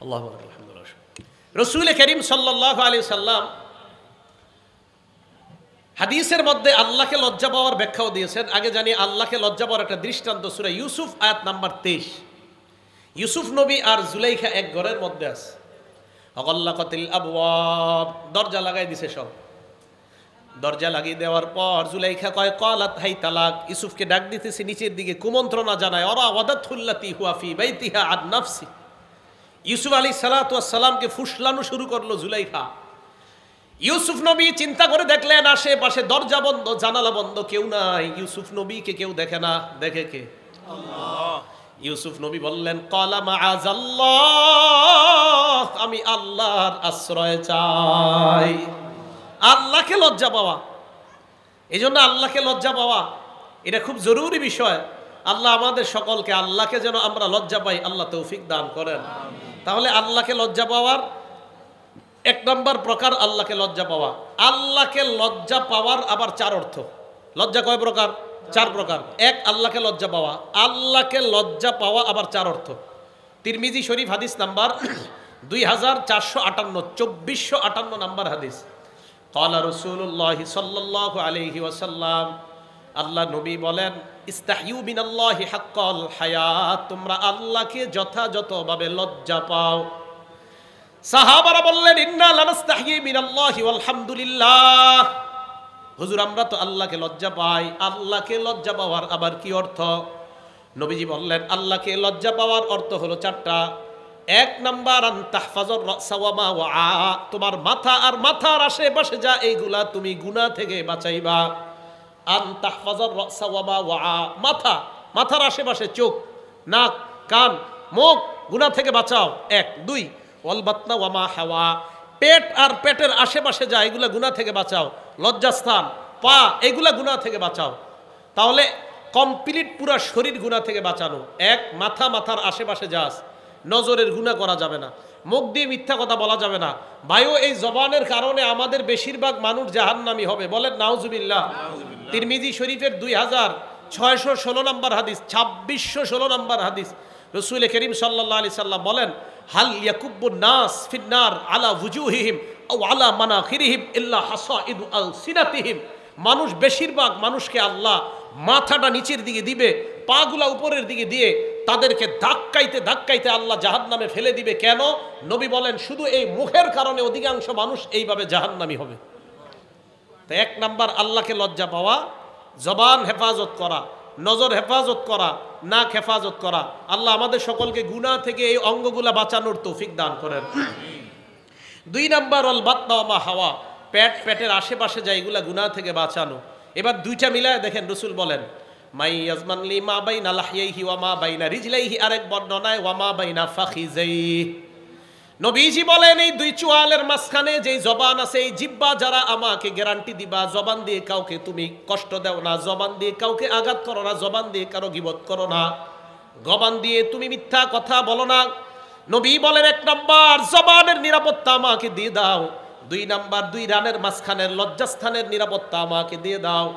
আল্লাহু আকবার, আলহামদুলিল্লাহ। রাসূল করিম সাল্লাল্লাহু আলাইহি সাল্লাম হাদিসের মধ্যে আল্লাহকে লজ্জা পাওয়ার ব্যাখ্যাও দিয়েছেন। আগে জানি আল্লাহকে লজ্জা পাওয়ার একটা দৃষ্টান্ত সূরা ইউসুফ আয়াত নাম্বার 23। ইউসুফ নবী আর জুলাইখা এক ঘরের মধ্যে আছে। অগল্লাকাতিল আবওয়াব, দরজা লাগাই দিছে সব। দরজা লাগিয়ে দেওয়ার পর জুলাইখা কয় ক্বালাত হাই তালাক, ইউসুফকে ডাক দিতেছে নিচের দিকে, কুমন্ত্রণা জানায়। ওরা ওয়াদাতুল্লাতি হুয়া ফি বাইতিহা আন নাফসি, ইউসুফ আলাইহিস সালাতু ওয়াস সালামকে ফুসলানো শুরু করলো জুলাইখা। ইউসুফ নবী চিন্তা করে দেখলেন আশেপাশে দরজা বন্ধ, জানালা বন্ধ, কেউ নাই। ইউসুফ নবীকে কেউ দেখে না, দেখে কে? আল্লাহ। ইউসুফ নবী বললেন ক্বালা মাআযাল্লাহ, আমি আল্লাহর আশ্রয় চাই। আল্লাহকে লজ্জা পাওয়া, এই জন্য আল্লাহকে লজ্জা পাওয়া এটা খুব জরুরি বিষয়। আল্লাহ আমাদের সকলকে আল্লাহকে যেন আমরা লজ্জা পাই আল্লাহ তৌফিক দান করেন। তাহলে আল্লাহকে লজ্জা পাওয়ার এক নম্বর প্রকার আল্লাহকে লজ্জা পাওয়া। আল্লাহকে লজ্জা পাওয়ার আবার চার অর্থ। লজ্জা কয় প্রকার? চার প্রকার। এক, আল্লাহকে লজ্জা পাওয়া। আল্লাহকে লজ্জা পাওয়া আবার চার অর্থ। তিরমিজি শরীফ হাদিস নাম্বার 2458, 2458 নাম্বার হাদিস। ক্বালা রাসূলুল্লাহ সাল্লাল্লাহু আলাইহি ওয়াসাল্লাম, আল্লাহ নবী বলেন ইস্তাহিউ মিনাল্লাহি হাক্কাল হায়াত, তোমরা আল্লাহকে যথাযথভাবে লজ্জা পাও। সাহাবারা বললেন ইন্না লানাস্তাহি মিনাল্লাহি ওয়ালহামদুলিল্লাহ, হুজুর আমরা তো আল্লাহকে লজ্জা পাই। আল্লাহকে লজ্জা পাওয়ার আবার কি অর্থ? নবীজি বললেন আল্লাহকে লজ্জা পাওয়ার অর্থ হলো চারটা। এক নাম্বার আন তাহফাজুর রাসা ওয়া মা ওয়া, তোমার মাথা আর মাথার আশেপাশে যা এইগুলা তুমি গুনাহ থেকে বাঁচাইবা। আন তাহফাজুর রাসা ওয়া মা ওয়া, মাথা, মাথার আশেপাশে চোখ, নাক, কান, মুখ গুনাহ থেকে বাঁচাও। এক। দুই, ওয়াল বাতনা ওয়া মা হাওয়া, পেট আর পেটের আশেপাশে যা এগুলা গুনাহ থেকে বাঁচাও। লজ্জাস্থান, পা, এগুলা গুনাহ থেকে বাঁচাও। তাহলে কমপ্লিট পুরা শরীর গুনাহ থেকে বাঁচানো। এক, মাথা, মাথার আশেপাশে যা আছে। নজরের গুনাহ করা যাবে না, মুখ দিয়ে মিথ্যা কথা বলা যাবে না। ভাইও এই জবানের কারণে আমাদের বেশিরভাগ মানুষ জাহান্নামী হবে, বলেন নাউজুবিল্লাহ। তিরমিজি শরীফের 2616 নম্বর হাদিস, 2616 নম্বর হাদিস। রাসূল করিম সাল্লাল্লাহু আলাইহি সাল্লাম বলেন হাল ইয়াকুব্বুন নাস ফিন্নার আলা ওয়ুজুহিহিম আও আলা মানাখিরিহিম ইল্লা হাসাইদু আলসিনাতিহিম, মানুষ বেশিরভাগ মানুষকে আল্লাহ মাথাটা নিচের দিকে দিবে, পাগুলা উপরের দিকে দিয়ে তাদেরকে ধাক্কাইতে ধাক্কাইতে আল্লাহ জাহান্নামে ফেলে দিবে। কেন? নবী বলেন শুধু এই মুখের কারণে অধিকাংশ মানুষ এইভাবে জাহান্নামী হবে। তো এক নাম্বার আল্লাহকে লজ্জা পাওয়া, জবান হেফাজত করা, নজর হেফাজত করা, নাক হেফাজত করা। আল্লাহ আমাদের সকলকে গুনাহ থেকে এই অঙ্গগুলা বাঁচানোর তৌফিক দান করেন। দুই নাম্বার ওয়াল বাতনা ওয়া মা হাওয়া, পেট, পেটের আশেপাশে যা এগুলা গুনাহ থেকে বাঁচানো। এবার দুইটা মিলায় দেখেন, রাসূল বলেন মাই ইয়াজমান লি মা বাইনা লাহইহি ওয়া মা বাইনা রিজলাইহি, আরেক বর্ণনায় ওয়া মা বাইনা ফাখিজাইহি। নবীজি বলেন এই দুই চোয়ালের মাঝখানে যেই জবান আছে, এই জিহ্বা যারা আমাকে গ্যারান্টি দিবা জবান দিয়ে কাউকে তুমি কষ্ট দাও না, জবান দিয়ে কাউকে আঘাত করো না, জবান দিয়ে কারো গীবত করো না, জবান দিয়ে তুমি মিথ্যা কথা বলো না। নবী বলেন এক নাম্বার জবানের নিরাপত্তা আমাকে দিয়ে দাও। দুই নাম্বার দুই রানের মাঝখানের লজ্জাস্থানের নিরাপত্তা আমাকে দিয়ে দাও।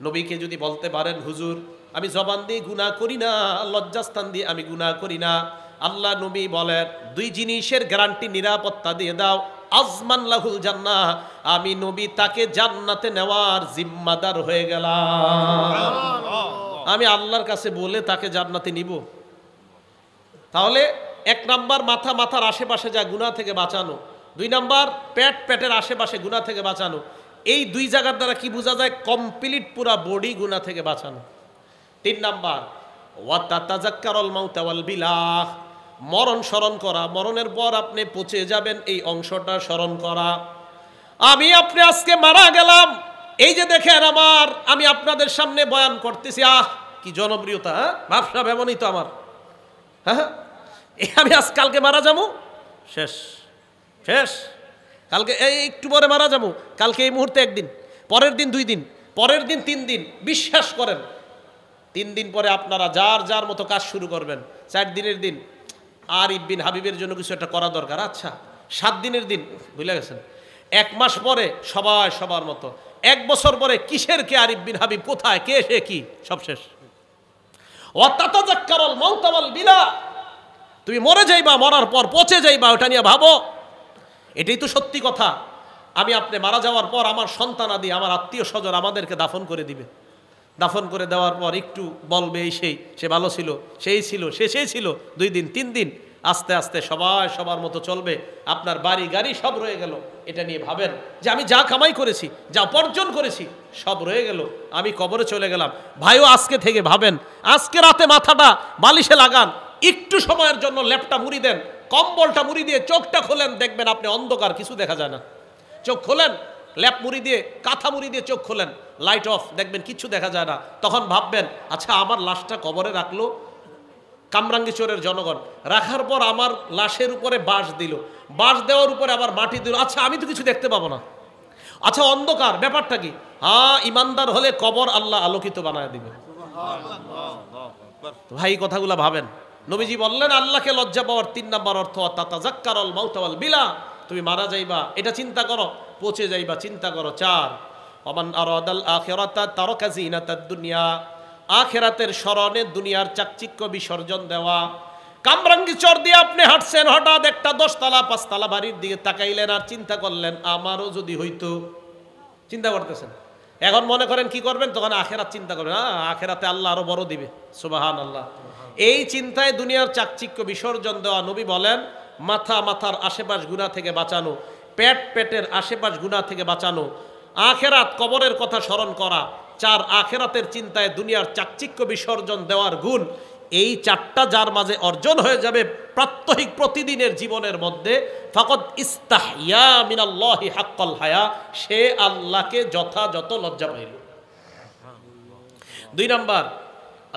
নবীকে যদি বলতে পারেন হুজুর আমি জবান দিয়ে গুনাহ করি না, লজ্জাস্থান দিয়ে আমি গুনাহ করি না, আল্লাহ নবী বলেন দুই জিনিসের গ্যারান্টি নিরাপত্তা দিয়ে দাও, আজমান লাহুল জান্নাহ, আমি নবী তাকে জান্নাতে নেওয়ার জিম্মাদার হয়ে গেলাম। আমি আল্লাহর কাছে বলে তাকে জান্নাতে নিব। তাহলে এক নাম্বার মাথা, মাথার আশেপাশে যা গুনাহ থেকে বাঁচানো। দুই নাম্বার পেট, পেটের আশেপাশে গুনাহ থেকে বাঁচানো। এই দুই জায়গার দ্বারা কি বোঝা যায়? কমপ্লিট পুরা বডি গুনাহ থেকে বাঁচানো। তিন নাম্বার ওয়া তাতাযাক্কারুল মাউতা ওয়াল বিলাহ, মরণ স্মরণ করা, মরণের পর আপনি পচে যাবেন এই অংশটা স্মরণ করা। আমি আপনি আজকে মারা গেলাম, এই যে দেখেন আমি আপনাদের সামনে বয়ান করতেছি, কি জনপ্রিয়তা, হ্যাঁ ভাবসাব এমনই তো আমার, হ্যাঁ আমি কালকে মারা যাবো, শেষ শেষ, কালকে এই একটু পরে মারা যাবো, কালকে এই মুহূর্তে একদিন, পরের দিন 2 দিন, পরের দিন 3 দিন। বিশ্বাস করেন 3 দিন পরে আপনারা যার যার মতো কাজ শুরু করবেন। 4 দিনের দিন আরিফ বিন হাবিবের জন্য কিছু একটা করা দরকার, আচ্ছা 7 দিনের দিন ভুলে গেছেন। 1 মাস পরে সবাই সবার মতো, 1 বছর পরে কিসের কে আরিফ বিন হাবিব, কোথায় কে সে কি, সব শেষ। ওয়াতাতাযাক্কারুল মাউতা ওয়াল বিলা, তুমি মরে যাইবা, মরার পর পচে যাইবা, ওটা নিয়ে ভাবো। এটাই তো সত্যি কথা। আমি আপনি মারা যাওয়ার পর আমার সন্তানাদি, আমার আত্মীয় স্বজন আমাদেরকে দাফন করে দিবে। দাফন করে দেওয়ার পর একটু বলবে এই সেই, সে ভালো ছিল, সেই ছিল, সেই ছিল, 2 দিন 3 দিন, আস্তে আস্তে সবাই সবার মতো চলবে। আপনার বাড়ি গাড়ি সব রয়ে গেল। এটা নিয়ে ভাবেন যে আমি যা কামাই করেছি, যা উপার্জন করেছি, সব রয়ে গেল, আমি কবরে চলে গেলাম। ভাইও আজকে থেকে ভাবেন, আজকে রাতে মাথাটা বালিশে লাগান, একটু সময়ের জন্য ল্যাপটা মুড়ি দেন, কম্বলটা মুড়ি দিয়ে চোখটা খোলেন, দেখবেন আপনি অন্ধকার, কিছু দেখা যায় না। চোখ খোলেন, ল্যাপ মুড়ি দিয়ে, কাঁথা মুড়ি দিয়ে চোখ খোলেন, লাইট অফ, দেখবেন কিচ্ছু দেখা যায় না। তখন ভাববেন, আচ্ছা আমার লাশটা কবরে রাখলো কামরাঙ্গীচরের জনগণ, রাখার পর আমার লাশের উপরে বাঁশ দিল, বাঁশ দেওয়ার উপরে আবার মাটি দিল, আচ্ছা আমি তো কিছু দেখতে পাবো না, আচ্ছা অন্ধকার, ব্যাপারটা কি? হ্যাঁ, ইমানদার হলে কবর আল্লাহ আলোকিত বানায় দিবে। ভাই কথাগুলা ভাবেন। নবীজি বললেন আল্লাহকে লজ্জা পাওয়ার 3 নাম্বার অর্থ তাতাযাক্কারুল মাউতা ওয়াল বিলা, তুমি মারা যাইবা এটা চিন্তা করো, পচে যাইবা চিন্তা করো। 4 ওমান আরাদাল আখিরাতা তারাকা জিনাতাদ দুনিয়া, আখিরাতের স্মরণে দুনিয়ার চাকচিক্য বিসর্জন দেওয়া। কামরাঙ্গীচর দিয়ে আপনি হাঁটছেন, হঠাৎ একটা 10 তলা 5 তলা বাড়ির দিকে তাকাইলেন আর চিন্তা করলেন আমারও যদি হইতো, চিন্তা করতেছেন। এখন মনে করেন কি করবেন, তখন আখেরাত চিন্তা করবেন, আখেরাতে আল্লাহ আরো বড় দিবে, সুবহানাল্লাহ। এই চিন্তায় দুনিয়ার চাকচিক্য বিসর্জন দেওয়া। নবী বলেন মাথার আশেপাশ গুনাহ থেকে বাঁচানো, পেটের আশেপাশ গুনাহ থেকে বাঁচানো, আখেরাত কবরের কথা স্মরণ করা। 4 আখেরাতের চিন্তায় দুনিয়ার চাকচিক্য বিসর্জন দেওয়ার গুণ। এই 4টা যার মাঝে অর্জন হয়ে যাবে প্রাত্যহিক প্রতিদিনের জীবনের মধ্যে, ফাকাদ ইস্তাহইয়া মিনাল্লাহি হাক্কাল হায়া, সে আল্লাহকে যথাযথ লজ্জা পাইল। 2 নাম্বার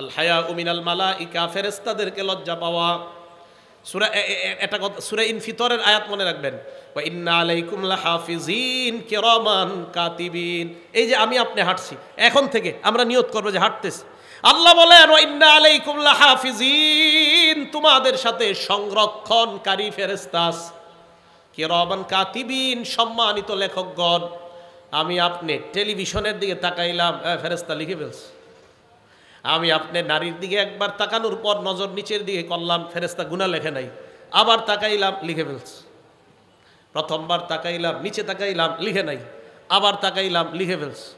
আল হায়া মিনাল মালাইকা, ফেরেশতাদেরকে লজ্জা পাওয়া। সূরা এটা সূরা ইনফিতরের আয়াত মনে রাখবেন, ওয়া ইন্না আলাইকুম লাহাফিজিন কিরামান কাতিবিন। এই যে আমি আপনি হাঁটছি, এখন থেকে আমরা নিয়ত করব যে হাঁটতেছি। আল্লাহ বলেন ওয়া ইন্না আলাইকুম লাহাফিজিন, তোমাদের সাথে সংরক্ষণকারী ফেরেশতা আছে, কিরামান কাতিবিন, সম্মানিত লেখকগণ। আমি আপনি টেলিভিশনের দিকে তাকাইলাম, ফেরেশতা লিখে ফেলছে। আমি আপনি নারীর দিকে একবার তাকানোর পর নজর নিচের দিকে করলাম, ফেরেশতা গুনাহ লেখে নাই, আবার তাকাইলাম লিখে ফেলছে। প্রথমবার তাকাইলাম, নিচে তাকাইলাম, লিখে নাই, আবার তাকাইলাম, লিখে ফেলছে।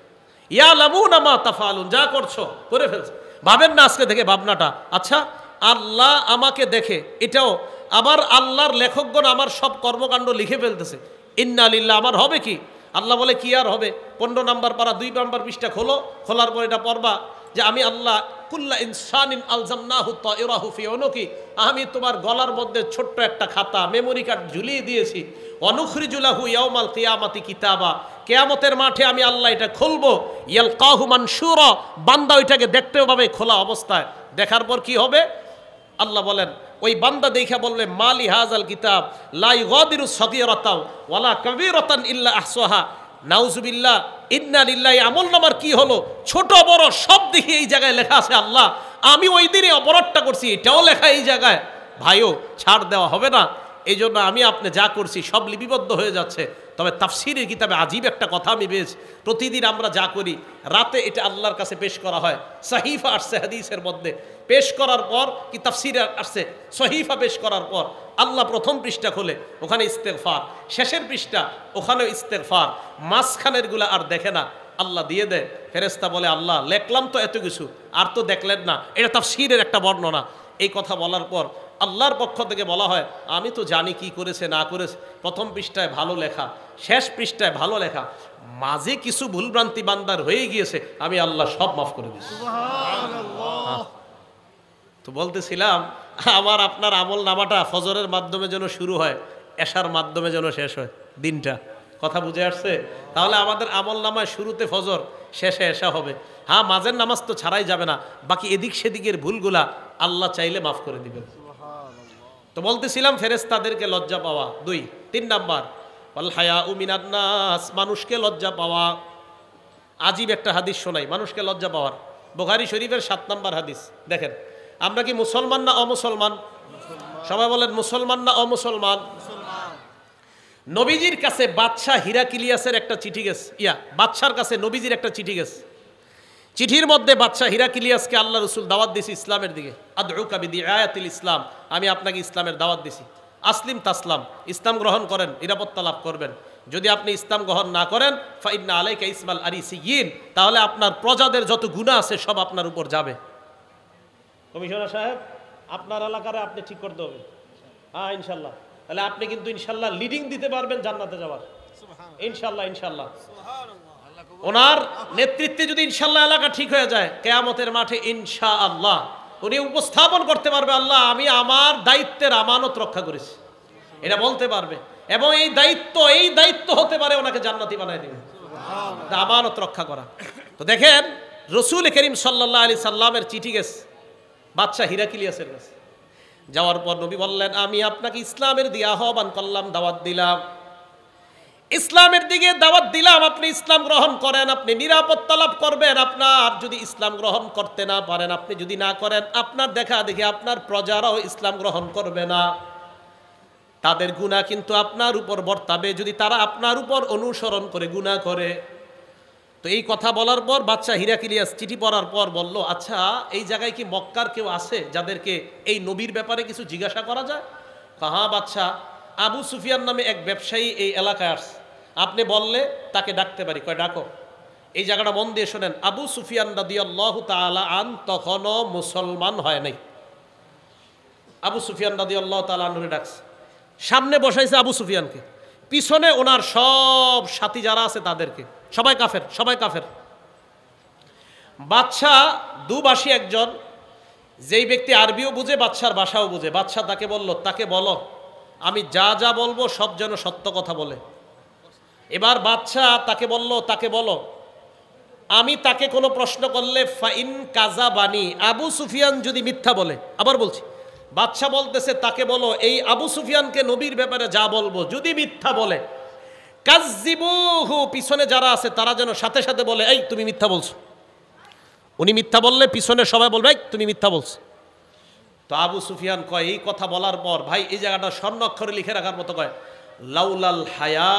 ইয়ালামুনা মা তাফআলুন, যা করছো করে ফেলছে। ভাবেন না আজকে থেকে ভাবনাটা, আচ্ছা আল্লাহ আমাকে দেখে, এটাও আবার আল্লাহর লেখকগণ আমার সব কর্মকাণ্ড লিখে ফেলতেছে, ইন্না লিল্লাহ, আমার হবে কি? আল্লাহ বলে কি আর হবে? 15 নাম্বার পারা 2 নাম্বার পৃষ্ঠা খোলো, খোলার পর এটা পড়বা যে আমি আল্লাহ কুল্লা ইনসানিন আলজামনাহু তাইরাহু ফি উনুকি, আমি তোমার গলার মধ্যে ছোট্ট একটা খাতা মেমোরি কার্ড ঝুলিয়ে দিয়েছি। অনুখরিজু লাহু ইয়াউমাল কিয়ামাতি কিতাবা, কিয়ামতের মাঠে আমি আল্লাহ এটা খুলবো। ইয়ালকাহু মানশুরা, বান্দা ওইটাকে দেখতে পাবে খোলা অবস্থায়। দেখার পর কি হবে? আল্লাহ বলেন ওই বান্দা দেখা বলবে মালি হাজাল কিতাব লা ইগাদিরু সগীরাতাও ওয়ালা কাবীরাতান ইল্লা আহসাহা, নাউজুবিল্লাহ, ইন্না লিল্লাহি। আমল নামার কি হলো, ছোট বড় সব দেখি এই জায়গায় লেখা আছে। আল্লাহ আমি ওই দিনে অপরাধটা করছি, এটাও লেখা এই জায়গায়। ভাইও ছাড় দেওয়া হবে না। এই জন্য আমি আপনি যা করছি সব লিপিবদ্ধ হয়ে যাচ্ছে। তবে তাফসীরের কিতাবে আজীব একটা কথা আমি পেয়েছি, প্রতিদিন আমরা যা করি রাতে এটা আল্লাহর কাছে পেশ করা হয়। সহিফা আসছে হাদিসের মধ্যে, পেশ করার পর কি তাফসীরে আসছে, সহিফা পেশ করার পর আল্লাহ প্রথম পৃষ্ঠা খোলে, ওখানে ইস্তেগফার, শেষের পৃষ্ঠা ওখানেও ইস্তেগফার, মাঝখানের গুলা আর দেখে না, আল্লাহ দিয়ে দেয়। ফেরেশতা বলে আল্লাহ লেখলাম তো এত কিছু, আর তো দেখলেন না। এটা তাফসীরের একটা বর্ণনা। এই কথা বলার পর আল্লাহর পক্ষ থেকে বলা হয় আমি তো জানি কি করেছে না করেছে। প্রথম পৃষ্ঠায় ভালো লেখা, শেষ পৃষ্ঠায় ভালো লেখা, মাঝে কিছু ভুলভ্রান্তি বান্দার হয়ে গিয়েছে, আমি আল্লাহ সব মাফ করে দিয়েছি। তো বলতেছিলাম আমার আপনার আমল নামাটা ফজরের মাধ্যমে যেন শুরু হয়, এশার মাধ্যমে যেন শেষ হয় দিনটা। কথা বুঝে আসছে? তাহলে আমাদের আমল নামায় শুরুতে ফজর, শেষে এশা হবে। হ্যাঁ, মাঝের নামাজ তো ছাড়াই যাবে না, বাকি এদিক সেদিকের ভুলগুলা আল্লাহ চাইলে মাফ করে দিবেন। তো বলতেছিলাম ফেরেশতাদেরকে লজ্জা পাওয়া। 2 3 নাম্বার ওয়াল হায়াউ মিনান নাস, মানুষকে লজ্জা পাওয়া। আজীব একটা হাদিস শোনাই মানুষকে লজ্জা পাওয়ার। বুখারী শরীফের 7 নাম্বার হাদিস। দেখেন, আমরা কি মুসলমান না অমুসলমান? সবাই বলেন মুসলমান না অমুসলমান? নবীজির কাছে বাদশাহ হিরাকিলিয়াসের একটা চিঠি গেছে, বাদশার কাছে নবীজির একটা চিঠি গেছে। চিঠির মধ্যে বাদশাহ হিরাকিলিয়াসকে আল্লাহ রসুল দাওয়াত দিছি ইসলামের দিকে। আদউকা বিদিআয়াতিল ইসলাম, আমি আপনাকে ইসলামের দাওয়াত দিছি। আসলিম তাসলাম, ইসলাম গ্রহণ করেন, নিরাপত্তা লাভ করবেন। যদি আপনি ইসলাম গ্রহণ না করেন ফাইন্না আলাইকা ইসমাল আরিসিয়িন, তাহলে আপনার প্রজাদের যত গুনাহ আছে সব আপনার উপর যাবে। কমিশনার সাহেব, আপনার এলাকারে আপনি ঠিক করতে হবে। হ্যাঁ ইনশাল্লাহ, তাহলে আপনি কিন্তু ইনশাল্লাহ লিডিং দিতে পারবেন জান্নাতে যাওয়ার। ইনশাল্লাহ ইনশাল্লাহ ওনার নেতৃত্বে যদি ইনশাল্লাহ এলাকা ঠিক হয়ে যায়, কিয়ামতের মাঠে ইনশাআল্লাহ উনি উপস্থাপন করতে পারবে, আল্লাহ আমি আমার দায়িত্বের আমানত রক্ষা করেছি, এটা বলতে পারবে। এবং এই দায়িত্ব হতে পারে ওনাকে জান্নাতি বানায় দিবে, আমানত রক্ষা করা। তো দেখেন, রসুল করিম সাল্লাল্লাহু আলাইহি সাল্লামের চিঠি গেছে বাদশাহ হিরাকিলিয়াসের কাছে। যাওয়ার পর নবী বললেন, আমি আপনাকে ইসলামের দিয়ে আহ্বান করলাম, দাওয়াত দিলাম, ইসলামের দিকে দাওয়াত দিলাম, আপনি ইসলাম গ্রহণ করেন, আপনি নিরাপত্তা লাভ করবেন। আপনার যদি ইসলাম গ্রহণ করতে না পারেন, আপনি যদি না করেন, আপনার দেখা দেখি আপনার প্রজারাও ইসলাম গ্রহণ করবে না, তাদের গুনাহ কিন্তু আপনার উপর বর্তাবে যদি তারা আপনার উপর অনুসরণ করে গুনাহ করে। তো এই কথা বলার পর বাদশাহ হিরাকিলিয়াস চিঠি পড়ার পর বলল, আচ্ছা এই জায়গায় কি মক্কার কেউ আছে যাদেরকে এই নবীর ব্যাপারে কিছু জিজ্ঞাসা করা যায়? হ্যাঁ বাদশাহ, আবু সুফিয়ান নামে এক ব্যবসায়ী এই এলাকায় আসছে, আপনি বললে তাকে ডাকতে পারি। কয় ডাকো। এই জায়গাটা মন দিয়ে শোনেন, আবু সুফিয়ান রাদিয়াল্লাহু তাআলা আন তখনও মুসলমান হয় নাই। আবু সুফিয়ান রাদিয়াল্লাহু তাআলা আনহুরে ডাকছে, সামনে বসাইছে আবু সুফিয়ানকে, পিছনে ওনার সব সাথী যারা আছে তাদেরকে, সবাই কাফের, সবাই কাফের। বাদশাহ দুভাষী একজন, যেই ব্যক্তি আরবিও বুঝে বাদশার ভাষাও বুঝে। বাদশাহ তাকে বলল, তাকে বলো আমি যা যা বলবো সব যেন সত্য কথা বলে। এবার বাদশাহ তাকে বলল, তাকে বলো আমি তাকে কোনো প্রশ্ন করলে ফাইন কাজা বানি, আবু সুফিয়ান যদি মিথ্যা বলে। আবার বলছি, বাদশাহ বলতেছে তাকে বলো এই আবু সুফিয়ানকে নবীর ব্যাপারে যা বলবো যদি মিথ্যা বলে, কাযযিবুহু, পিছনে যারা আছে তারা যেন সাথে সাথে বলে এই তুমি মিথ্যা বলছো। উনি মিথ্যা বললে পিছনে সবাই বলবে এই তুমি মিথ্যা বলছো। তো আবু সুফিয়ান কয়, এই কথা বলার পর ভাই এই জায়গাটা স্বর্ণ অক্ষরে লিখে রাখার মতো, কয় লাউলাল হায়া,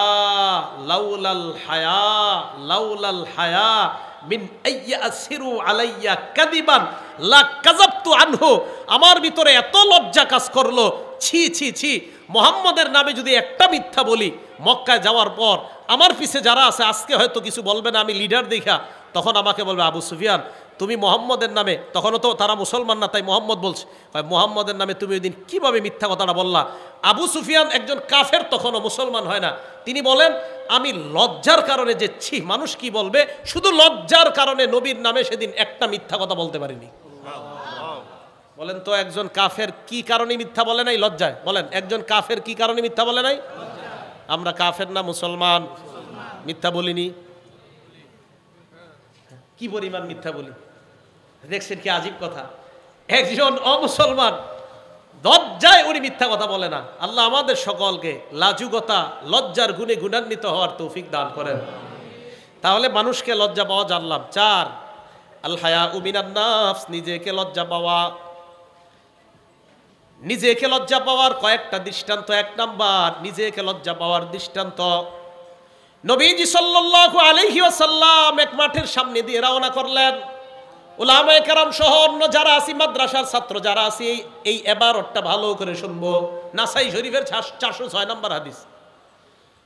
লাউলাল হায়া, লাউলাল হায়া মিন আইয়াসিরু আলাইয়া কাদিবান লা কাযাবতু আনহু, আমার ভিতরে এত লজ্জা কাজ করলো, ছি ছি ছি, মুহাম্মদের নামে যদি একটা মিথ্যা বলি মক্কায় যাওয়ার পর আমার পিছে যারা আছে আজকে হয়তো কিছু বলবে না, আমি লিডার দেখা, তখন আমাকে বলবে আবু সুফিয়ান তুমি মুহাম্মদের নামে, তখনও তো তারা মুসলমান না তাই মুহাম্মদ বলছে, মুহাম্মদের নামে তুমি ওই দিন কীভাবে মিথ্যা কথাটা বললা। আবু সুফিয়ান একজন কাফের, তখনও মুসলমান হয় না, তিনি বলেন আমি লজ্জার কারণে যে ছি মানুষ কি বলবে, শুধু লজ্জার কারণে নবীর নামে সেদিন একটা মিথ্যা কথা বলতে পারিনি। বলেন তো একজন কাফের কি কারণে মিথ্যা বলে নাই? লজ্জায়। বলেন একজন কাফের কি কারণে মিথ্যা বলে নাই? আমরা কাফের না মুসলমান? মিথ্যা বলিনি? কি পরিমাণ মিথ্যা বলি দেখছেন, কি আজীব কথা। একজন অমুসলমান লজ্জায় উনি মিথ্যা কথা বলে না। আল্লাহ আমাদের সকলকে লাজুকতা লজ্জার গুণে গুণান্বিত হওয়ার তৌফিক দান করেন। তাহলে মানুষকে লজ্জা পাওয়া জানলাম। 4 আল হায়াউ মিনান নাফস, নিজেকে লজ্জা পাওয়া। নিজেকে লজ্জা পাওয়ার কয়েকটা দৃষ্টান্ত। 1 নাম্বার, নিজেকে লজ্জা পাওয়ার দৃষ্টান্ত, নবীজি সাল্লাল্লাহু আলাইহি ওয়াসাল্লাম এক মাঠের সামনে দিয়ে রওনা করলেন। উলামায়ে কেরাম সহ অন্য যারা আছি, মাদ্রাসার ছাত্র যারা আছি, এই ইবারতটা ভালো করে শুনবো। নাসাই শরীফের 406 নম্বর হাদিস।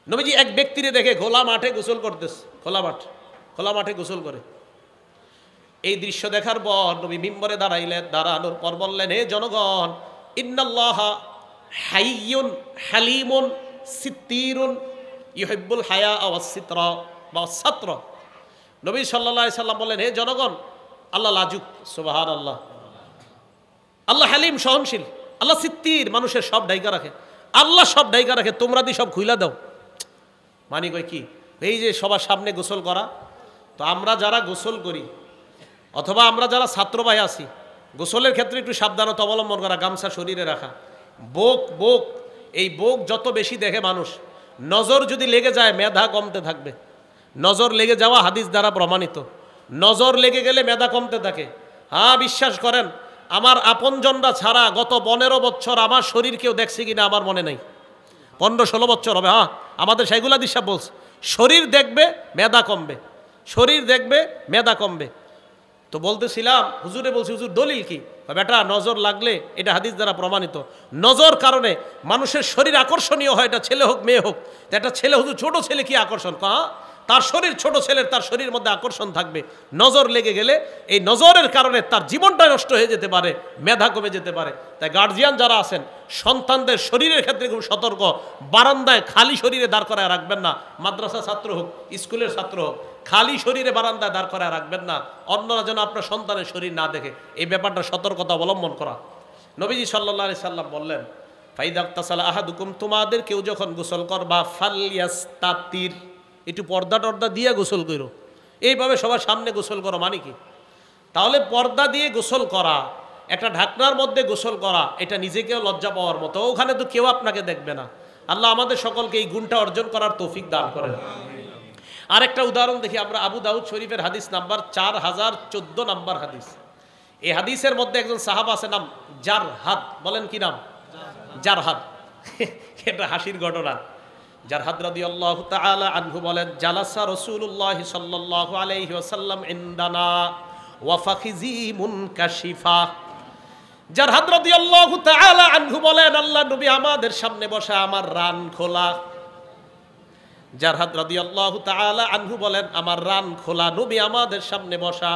নবীজি এক ব্যক্তিরে দেখে খোলা মাঠে গোসল করতেছে, খোলা মাঠে গোসল করে। এই দৃশ্য দেখার পর নবী মিম্বরে দাঁড়াইলেন, দাঁড়ানোর পর বললেন, হে জনগণ, ইন্নাল্লাহা হাইয়ুন হালিমুন সিত্তিরুন ইউহিব্বুল হায়া ওয়াস সিতরা বা সাতর। নবী সাল্লাল্লাহু আলাইহি সাল্লাম বললেন, হে জনগণ, আল্লাহ লাজুক, সুবহানাল্লাহ, আল্লাহ হালিম সহনশীল, আল্লাহ সিত্তির মানুষের সব ডাইকা রাখে, আল্লাহ সব ডাইকা রাখে, তোমরা দি সব খুইলা দাও। মানি কই কি এই যে সবার সামনে গোসল করা। তো আমরা যারা গোসল করি অথবা আমরা যারা ছাত্র ভাই আছি, গোসলের ক্ষেত্রে একটু সাবধানতা অবলম্বন করা, গামছা শরীরে রাখা। বোক এই বোক যত বেশি দেখে মানুষ, নজর যদি লেগে যায় মেধা কমতে থাকবে। নজর লেগে যাওয়া হাদিস দ্বারা প্রমাণিত। নজর লেগে গেলে মেধা কমতে থাকে। হ্যাঁ, বিশ্বাস করেন, আমার আপনজনরা ছাড়া গত 15 বছর আমার শরীর কেউ দেখছে কিনা আমার মনে নেই। 15-16 বছর হবে। হ্যাঁ, আমাদের সেগুলা দিশা বলছে, শরীর দেখবে মেধা কমবে, শরীর দেখবে মেধা কমবে। তো বলতেছিলাম, হুজুরে বলছি, হুজুর দলিল কি? বেটা, নজর লাগলে এটা হাদিস দ্বারা প্রমাণিত। নজর কারণে মানুষের শরীর আকর্ষণীয় হয়, এটা ছেলে হোক মেয়ে হোক। একটা ছেলে, হুজুর ছোট ছেলে কি আকর্ষণ? তার শরীর ছোট ছেলের, তার শরীরের মধ্যে আকর্ষণ থাকবে। নজর লেগে গেলে এই নজরের কারণে তার জীবনটা নষ্ট হয়ে যেতে পারে, মেধা কমে যেতে পারে। তাই গার্জিয়ান যারা আছেন, সন্তানদের শরীরের ক্ষেত্রে খুব সতর্ক। বারান্দায় খালি শরীরে দাঁড় করায় রাখবেন না। মাদ্রাসা ছাত্র হোক, স্কুলের ছাত্র হোক, খালি শরীরে বারান্দায় দাঁড় করায় রাখবেন না, অন্যরা যেন আপনার সন্তানের শরীর না দেখে। এই ব্যাপারটা সতর্কতা অবলম্বন করা। নবীজি সাল্লাল্লাহু আলাইহি সাল্লাম বললেন, ফাইদা তাসালা আহাদুকুম, তোমাদের কেউ যখন গোসল করবা, ফালইয়াস্তাতির, একটু পর্দা টর্দা দিয়ে গোসল করো। এইভাবে সবার সামনে গোসল করো মানে কি? তাহলে পর্দা দিয়ে গোসল করা, একটা ঢাকনার মধ্যে গোসল করা, এটা নিজেকেও লজ্জা পাওয়ার মতো। ওখানে তো কেউ আপনাকে দেখবে না। আল্লাহ আমাদের সকলকে এই গুণটা অর্জন করার তৌফিক দান করেন। আরেকটা উদাহরণ দেখি আমরা, আবু দাউদ শরীফের হাদিস নাম্বার 4014 নাম্বার হাদিস। এই হাদিসের মধ্যে একজন সাহাবা আছে, নাম জারহাদ। বলেন কি নাম? জারহাদ। এটা হাসির ঘটনা। জারহাদ রাদিয়াল্লাহু তাআলা আনহু বলেন, জালাসা রাসূলুল্লাহ সাল্লাল্লাহু আলাইহি ওয়াসাল্লাম ইনদানা ওয়া ফাখিজি মুনকাশিফা। জারহাদ রাদিয়াল্লাহু তাআলা আনহু বলেন, আল্লাহর নবী আমাদের সামনে বসা, আমার রান খোলা। জারহাদ রাদিয়াল্লাহু তাআলা আনহু বলেন, আমার রান খোলা, নবী আমাদের সামনে বসা।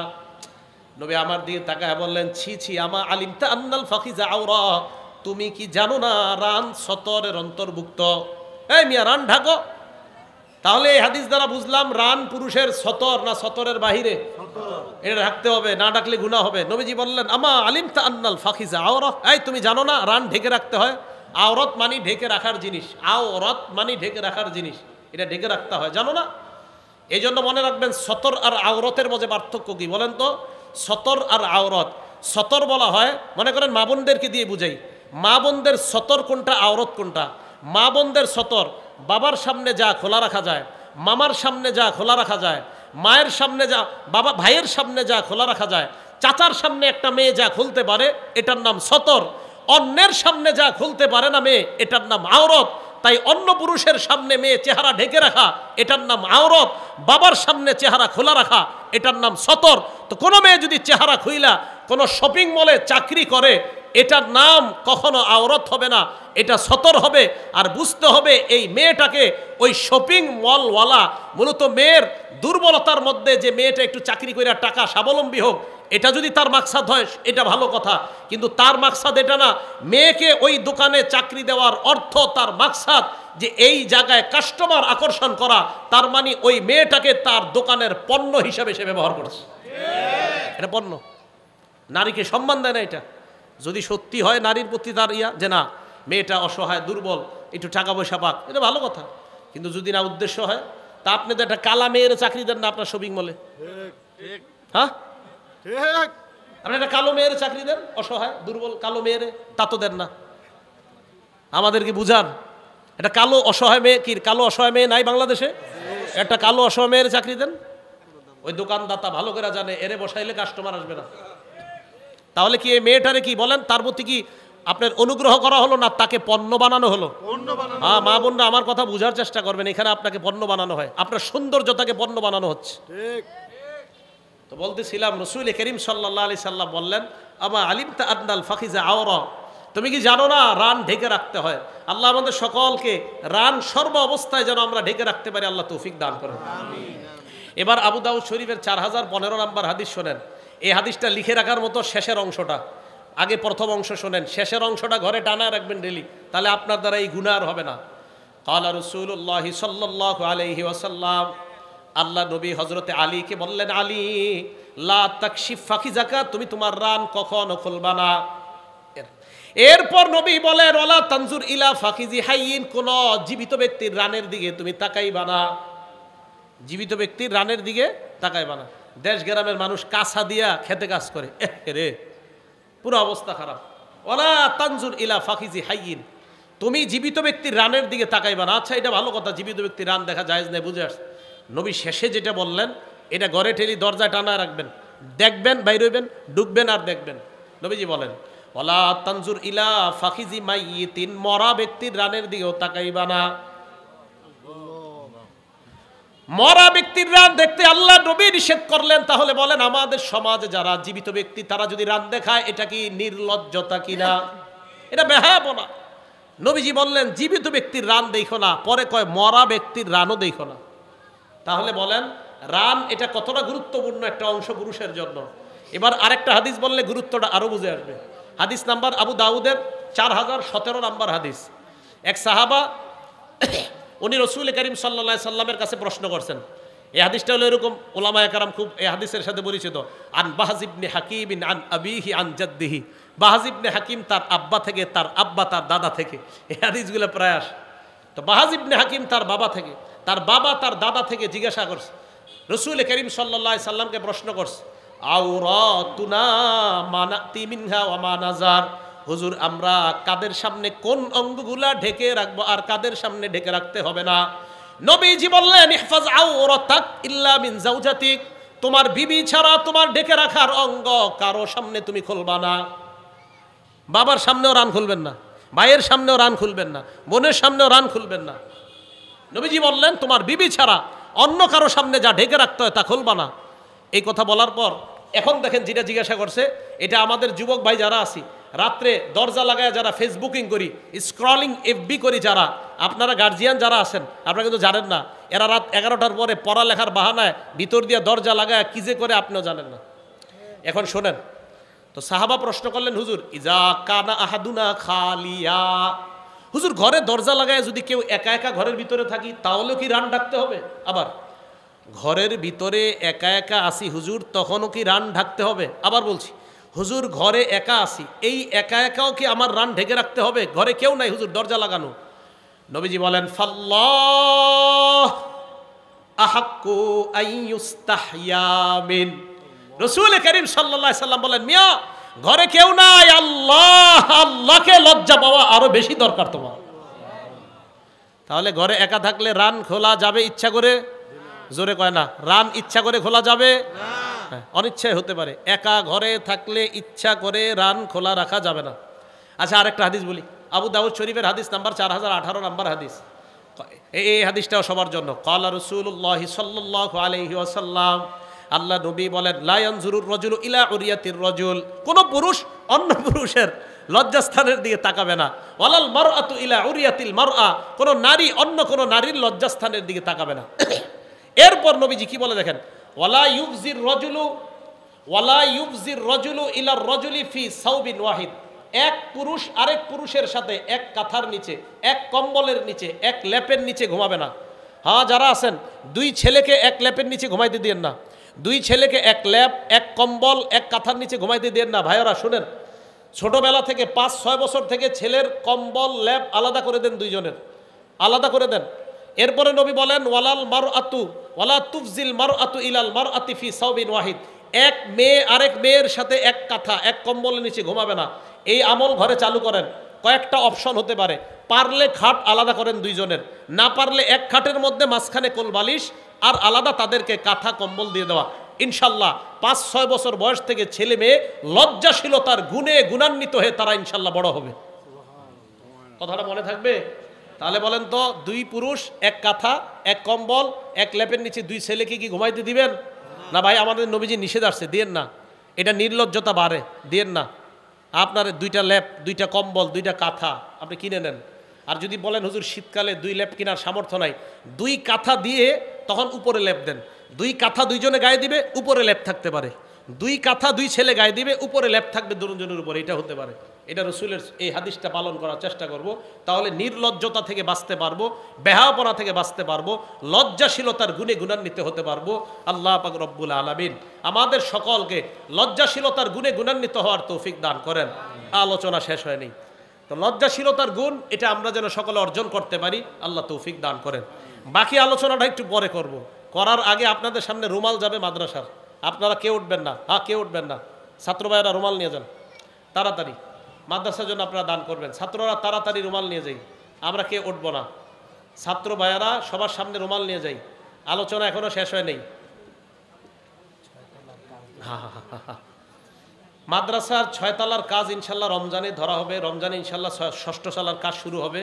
নবী আমার দিকে তাকায় বললেন, ছি ছি, আমা আলিমতা আন্নাল ফাখিজা আওরা, তুমি কি জানো না রান সতরের অন্তর্ভুক্ত? এই মিয়া, রান ঢাকো। তাহলে এই হাদিস দ্বারা বুঝলাম রান পুরুষের সতর না সতরের বাহিরে, এটা ঢাকতে হবে, না ডাকলে গুনাহ হবে। নবীজি বললেন, আমা আলিমতা আন্নাল ফাখিজা আওরা, এই তুমি জানো না রান ঢেকে রাখতে হয়? আওরত মানে ঢেকে রাখার জিনিস, আওরত মানে ঢেকে রাখার জিনিস, এটা ঢেকে রাখতে হয়, জানো না? এই জন্য মনে রাখবেন, সতর আর আওরতের মধ্যে পার্থক্য কি বলেন তো? সতর আর আওরত, সতর বলা হয়, মনে করেন মা বোনদেরকে দিয়ে বুঝাই, মা বোনদের সতর কোনটা, আওরত কোনটা? মা বোনদের সতর বাবার সামনে যা খোলা রাখা যায়, মামার সামনে যা খোলা রাখা যায়, মায়ের সামনে যা, বাবা ভাইয়ের সামনে যা খোলা রাখা যায়, চাচার সামনে একটা মেয়ে যা খুলতে পারে, এটার নাম সতর। অন্যের সামনে যা খুলতে পারে না মেয়ে, এটার নাম আওরত। তাই অন্য পুরুষের সামনে মেয়ে চেহারা ঢেকে রাখা, এটার নাম আওরত। বাবার সামনে চেহারা খোলা রাখা, এটার নাম সতর। তো কোনো মেয়ে যদি চেহারা খুইলা কোনো শপিং মলে চাকরি করে, এটার নাম কখনো আওরত হবে না, এটা সতর হবে। আর বুঝতে হবে এই মেয়েটাকে, ওই শপিং মলওয়ালা মূলত মেয়ের দুর্বলতার মধ্যে, যে মেয়েটা একটু চাকরি করে টাকা স্বাবলম্বী হোক, এটা যদি তার মাকসাদ হয় এটা ভালো কথা, কিন্তু তার মাকসাদ এটা না। মেয়েকে ওই দোকানে চাকরি দেওয়ার অর্থ, তার মাকসাদ যে এই জায়গায় কাস্টমার আকর্ষণ করা, তার মানে ওই মেয়েটাকে তার দোকানের পণ্য হিসাবে সে ব্যবহার করছে। এটা পণ্য, নারীকে সম্মান দেয় না। এটা যদি সত্যি হয় নারীর প্রতি তার যে না, মেয়েটা অসহায় দুর্বল, একটু টাকা পয়সা পাক, এটা ভালো কথা। কিন্তু যদি না উদ্দেশ্য হয়, তা আপনি তো একটা কালা মেয়ের চাকরি দেন না আপনার শপিং মলে, হ্যাঁ? আপনি একটা কালো মেয়ের চাকরি দেন, অসহায় দুর্বল কালো মেয়ের, তা তো দেন না। আমাদেরকে বুঝান, একটা কালো অসহায় মেয়ে, কি কালো অসহায় মেয়ে নাই বাংলাদেশে? একটা কালো অসহায় মেয়ের চাকরি দেন। ওই দোকানদাতা ভালো করে জানে এরে বসাইলে কাস্টমার আসবে না। তাহলে কি এই মেয়েটারে কি বলেন, তার প্রতি কি আপনার অনুগ্রহ করা হলো না তাকে পণ্য বানানো হলো? হ্যাঁ, মা বোনরা আমার কথা বুঝার চেষ্টা করবেন, এখানে আপনাকে পণ্য বানানো হয়, আপনার সৌন্দর্যতাকে পণ্য বানানো হচ্ছে। তো বলতেছিলাম, রাসূল করিম সাল্লাল্লাহু আলাইহি সাল্লাম বললেন, আমা আলিমতা আন্নাল ফাখিজা আওরা, তুমি কি জানো না রান ঢেকে রাখতে হয়? আল্লাহ আমাদের সকলকে রান সর্ব অবস্থায় যেন আমরা ঢেকে রাখতে পারি, আল্লাহ তৌফিক দান করেন। এবার আবু দাউদ শরীফের 4015 নম্বর হাদিস শোনেন। এই হাদিসটা লিখে রাখার মতো শেষের অংশটা, আগে প্রথম অংশ শোনেন, শেষের অংশটা ঘরে টানায় রাখবেন ডেলি, তাহলে আপনার দ্বারা এই গুনাহ আর হবে না। ক্বালা রাসূলুল্লাহ সাল্লাল্লাহু আলাইহি ওয়াসাল্লাম, আল্লাহ নবী হযরতে আলীকে বললেন, আলী লা তাকশিফ ফাখিজাকা, তুমি তোমার রান কখনো খুলবা না। এরপর নবী বলেন ওয়ালা তানজুর ইলা ফাকিজি হাইয়িন, কোন জীবিত ব্যক্তির রানের দিকে তুমি তাকাইবা না, জীবিত ব্যক্তির রানের দিকে তাকাইবা না। দেশ গ্রামের মানুষ কাঁচা দিয়া খেতে কাজ করে, রে পুরো অবস্থা খারাপ। ওয়ালা তানজুর ইলা ফাকিজি হাইয়িন, তুমি জীবিত ব্যক্তির রানের দিকে তাকাইবা না। আচ্ছা, এটা ভালো কথা, জীবিত ব্যক্তির রান দেখা জায়েজ নেই, বুঝে আসছে। নবী শেষে যেটা বললেন, এটা ঘরে ঠেলি দরজায় টানা রাখবেন, দেখবেন বাইর হইবেন, ঢুকবেন আর দেখবেন। নবীজি বলেন ওয়ালা তানজুর ইলা ফাকিজি মাইয়িতিন, মরা ব্যক্তির রানের দিকেও তাকাইবা না। মরা ব্যক্তির রান দেখতে আল্লাহ নবী নিষেধ করলেন। তাহলে বলেন আমাদের সমাজে যারা জীবিত ব্যক্তি তারা যদি রান দেখায়, এটা কি নির্লজ্জতা কিনা? এটা বেহায়াপনা। নবীজি বললেন জীবিত ব্যক্তির রান দেখো না, পরে কয় মরা ব্যক্তির রানও দেখো না। তাহলে বলেন রান এটা কতটা গুরুত্বপূর্ণ একটা অংশ পুরুষের জন্য। এবার আরেকটা হাদিস বললে গুরুত্বটা আরো বুঝে আসবে। হাদিস নাম্বার আবু দাউদের 4017 নাম্বার হাদিস। এক সাহাবা উনি রসুল করিম সাল্লাল্লাহু আলাইহি সাল্লামের কাছে প্রশ্ন করছেন। এই হাদিসটা হলো এরকম, ওলামায়ে কেরাম খুব এই হাদিসের সাথে পরিচিত। আন বাহজ ইবনে হাকিম আন আবিহি আন জাদ্দিহি, বাহজ ইবনে হাকিম তার আব্বা থেকে, তার আব্বা তার দাদা থেকে। এই হাদিসগুলো প্রায় আসে। তো বাহজ ইবনে হাকিম তার বাবা থেকে, তার বাবা তার দাদা থেকে জিজ্ঞাসা করছে, রসুল করিম সাল্লাল্লাহু আলাইহি সাল্লামকে প্রশ্ন করছে, আওরাতুনা মানাতি মিনহা ওয়া মা নাজার, হুজুর আমরা কাদের সামনে কোন অঙ্গগুলা ঢেকে রাখবো আর কাদের সামনে ঢেকে রাখতে হবে না? নবীজি বললেন ইহফাজ আওরাতাক ইল্লা মিন যাওজাতিক, তোমার বিবি ছাড়া তোমার ঢেকে রাখার অঙ্গ কারো সামনে তুমি খুলবা না। বাবার সামনেও রান খুলবেন না, ভাইয়ের সামনেও রান খুলবেন না, বোনের সামনেও রান খুলবেন না। নবীজি বললেন তোমার বিবি ছাড়া অন্য কারো সামনে যা ঢেকে রাখতে হয় তা খুলবা না। এই কথা বলার পর এখন দেখেন যেটা জিজ্ঞাসা করছে, এটা আমাদের যুবক ভাই যারা আছি, রাত্রে দরজা লাগায় যারা ফেসবুকিং করি, স্ক্রলিং এফবি করি যারা, আপনারা গার্জিয়ান যারা আছেন আপনারা কিন্তু জানেন না, এরা রাত 11টার পরে পড়ালেখার বাহানায় ভিতর দিয়ে দরজা লাগায় কি যে করে আপনিও জানেন না। এখন শোনেন, তো সাহাবা প্রশ্ন করলেন হুজুর ইজা কানা আহাদুনা খালিয়া, হুজুর ঘরে দরজা লাগায় যদি কেউ একা একা ঘরের ভিতরে থাকি তাহলেও কি রান ডাকতে হবে? আবার ঘরের ভিতরে একা একা আসি হুজুর তখনও কি রান ঢাকতে হবে? আবার বলছি হুজুর ঘরে একা আসি, এই একা একাও কি আমার রান ঢেকে রাখতে হবে? ঘরে কেউ নাই হুজুর, দরজা লাগানো। নবীজি বলেন ফাল্লাহ আহাক্কু আইয়ুস্তাহইয়া মিন, রাসূল করিম সাল্লাল্লাহু আলাইহি সাল্লাম বলেন মিয়া ঘরে কেউ নাই, আল্লাহ, আল্লাহকে লজ্জা পাওয়া আরো বেশি দরকার তোমার। তাহলে ঘরে একা থাকলে রান খোলা যাবে ইচ্ছা করে? জোরে কয় না, রান ইচ্ছা করে খোলা যাবে না, অনিচ্ছায় হতে পারে। একা ঘরে থাকলে ইচ্ছা করে রান খোলা রাখা যাবে না। আচ্ছা আরেকটা হাদিস বলি, আবু দাউদ শরীফের হাদিস নাম্বার 4018 নাম্বার হাদিস। এই হাদিসটাও সবার জন্য। ক্বালা রাসূলুল্লাহি সাল্লাল্লাহু আলাইহি ওয়াসাল্লাম, আল্লাহ নবী বলেন লা ইয়ানজুরুর রাজুলু ইলা উরিয়াতির রাজুল, কোন পুরুষ অন্য পুরুষের লজ্জাস্থানের দিকে তাকাবে না। ওয়ালাল মারআতু ইলা উরিয়াতিল মারআ, কোন নারী অন্য কোন নারীর লজ্জাস্থানের দিকে তাকাবে না। এরপর নবীজি কি বলে দেখেন, ওয়ালা ইউফজির রাজুলু ইলার রাজুলি ফি সাউবিন ওয়াহিদ, এক পুরুষ আরেক পুরুষের সাথে এক কাঁথার নিচে, এক কম্বলের নিচে, এক লেপের নিচে ঘুমাবে না। হ্যাঁ যারা আছেন, দুই ছেলেকে এক লেপের নিচে ঘুমাইতে দিয়েন না, দুই ছেলেকে এক লেপ, এক কম্বল, এক কাঁথার নিচে ঘুমাইতে দিয়েন না। ভাইয়েরা শুনেন, ছোটবেলা থেকে 5-6 বছর থেকে ছেলের কম্বল লেপ আলাদা করে দেন, দুইজনের আলাদা করে দেন। এরপরে নবী বলেন ওয়ালাল মারআতু ওয়ালা তুফজিল মারআতু ইলাল মারআতি ফি সাউবিন ওয়াহিদ, এক মেয়ে আরেক মেয়ের সাথে এক কাঁথা এক কম্বলের নিচে ঘুমাবে না। এই আমল ঘরে চালু করেন, কয়েকটা অপশন হতে পারে। পারলে খাট আলাদা করেন দুইজনের, না পারলে এক খাটের মধ্যে মাঝখানে কোল বালিশ আর আলাদা তাদেরকে কাঁথা কম্বল দিয়ে দেওয়া। ইনশাল্লাহ 5-6 বছর বয়স থেকে ছেলে মেয়ে লজ্জাশীলতার গুণে গুণান্বিত হয়ে তারা ইনশাল্লাহ বড় হবে। কথাটা মনে থাকবে? তাহলে বলেন তো, দুই পুরুষ এক কাঁথা এক কম্বল এক লেপের নিচে দুই ছেলেকে কি ঘুমাইতে দিবেন? না ভাই, আমাদের নবীজি নিষেধ আসছে, দিয়েন না, এটা নির্লজ্জতা বাড়ে, দিয়েন না। আপনার দুইটা লেপ, দুইটা কম্বল, দুইটা কাঁথা আপনি কিনে নেন। আর যদি বলেন হুজুর শীতকালে 2 লেপ কেনার সামর্থ্য নাই, 2 কাঁথা দিয়ে তখন উপরে লেপ দেন। 2 কাঁথা দুইজনে গায়ে দিবে, উপরে লেপ থাকতে পারে। 2 কাঁথা 2 ছেলে গায়ে দিবে, উপরে লেপ থাকবে দুজনের উপরে, এটা হতে পারে। এটা রসুলের এই হাদিসটা পালন করার চেষ্টা করব। তাহলে নির্লজ্জতা থেকে বাঁচতে পারবো, বেহাপনা থেকে বাঁচতে পারবো, লজ্জাশীলতার গুণে গুণান্বিত হতে পারবো। আল্লাহ পাক রব্বুল আলামিন আমাদের সকলকে লজ্জাশীলতার গুণে গুণান্বিত হওয়ার তৌফিক দান করেন। আলোচনা শেষ হয়নি, তো লজ্জাশীলতার গুণ এটা আমরা যেন সকলে অর্জন করতে পারি, আল্লাহ তৌফিক দান করেন। বাকি আলোচনাটা একটু পরে করব। করার আগে আপনাদের সামনে রুমাল যাবে মাদ্রাসার, আপনারা কেউ উঠবেন না, হ্যাঁ কেউ উঠবেন না। ছাত্র ভাইয়েরা রুমাল নিয়ে যান তাড়াতাড়ি, মাদ্রাসার জন্য আপনারা দান করবেন। ছাত্ররা তাড়াতাড়ি রুমাল নিয়ে যাই, আমরা কেউ উঠবো না। ছাত্র ভাইয়েরা সবার সামনে রুমাল নিয়ে যাই, আলোচনা এখনো শেষ হয় নেই। মাদ্রাসার 6 তলার কাজ ইনশাল্লাহ রমজানে ধরা হবে, রমজানে ইনশাল্লাহ 6ষ্ঠ তলার কাজ শুরু হবে।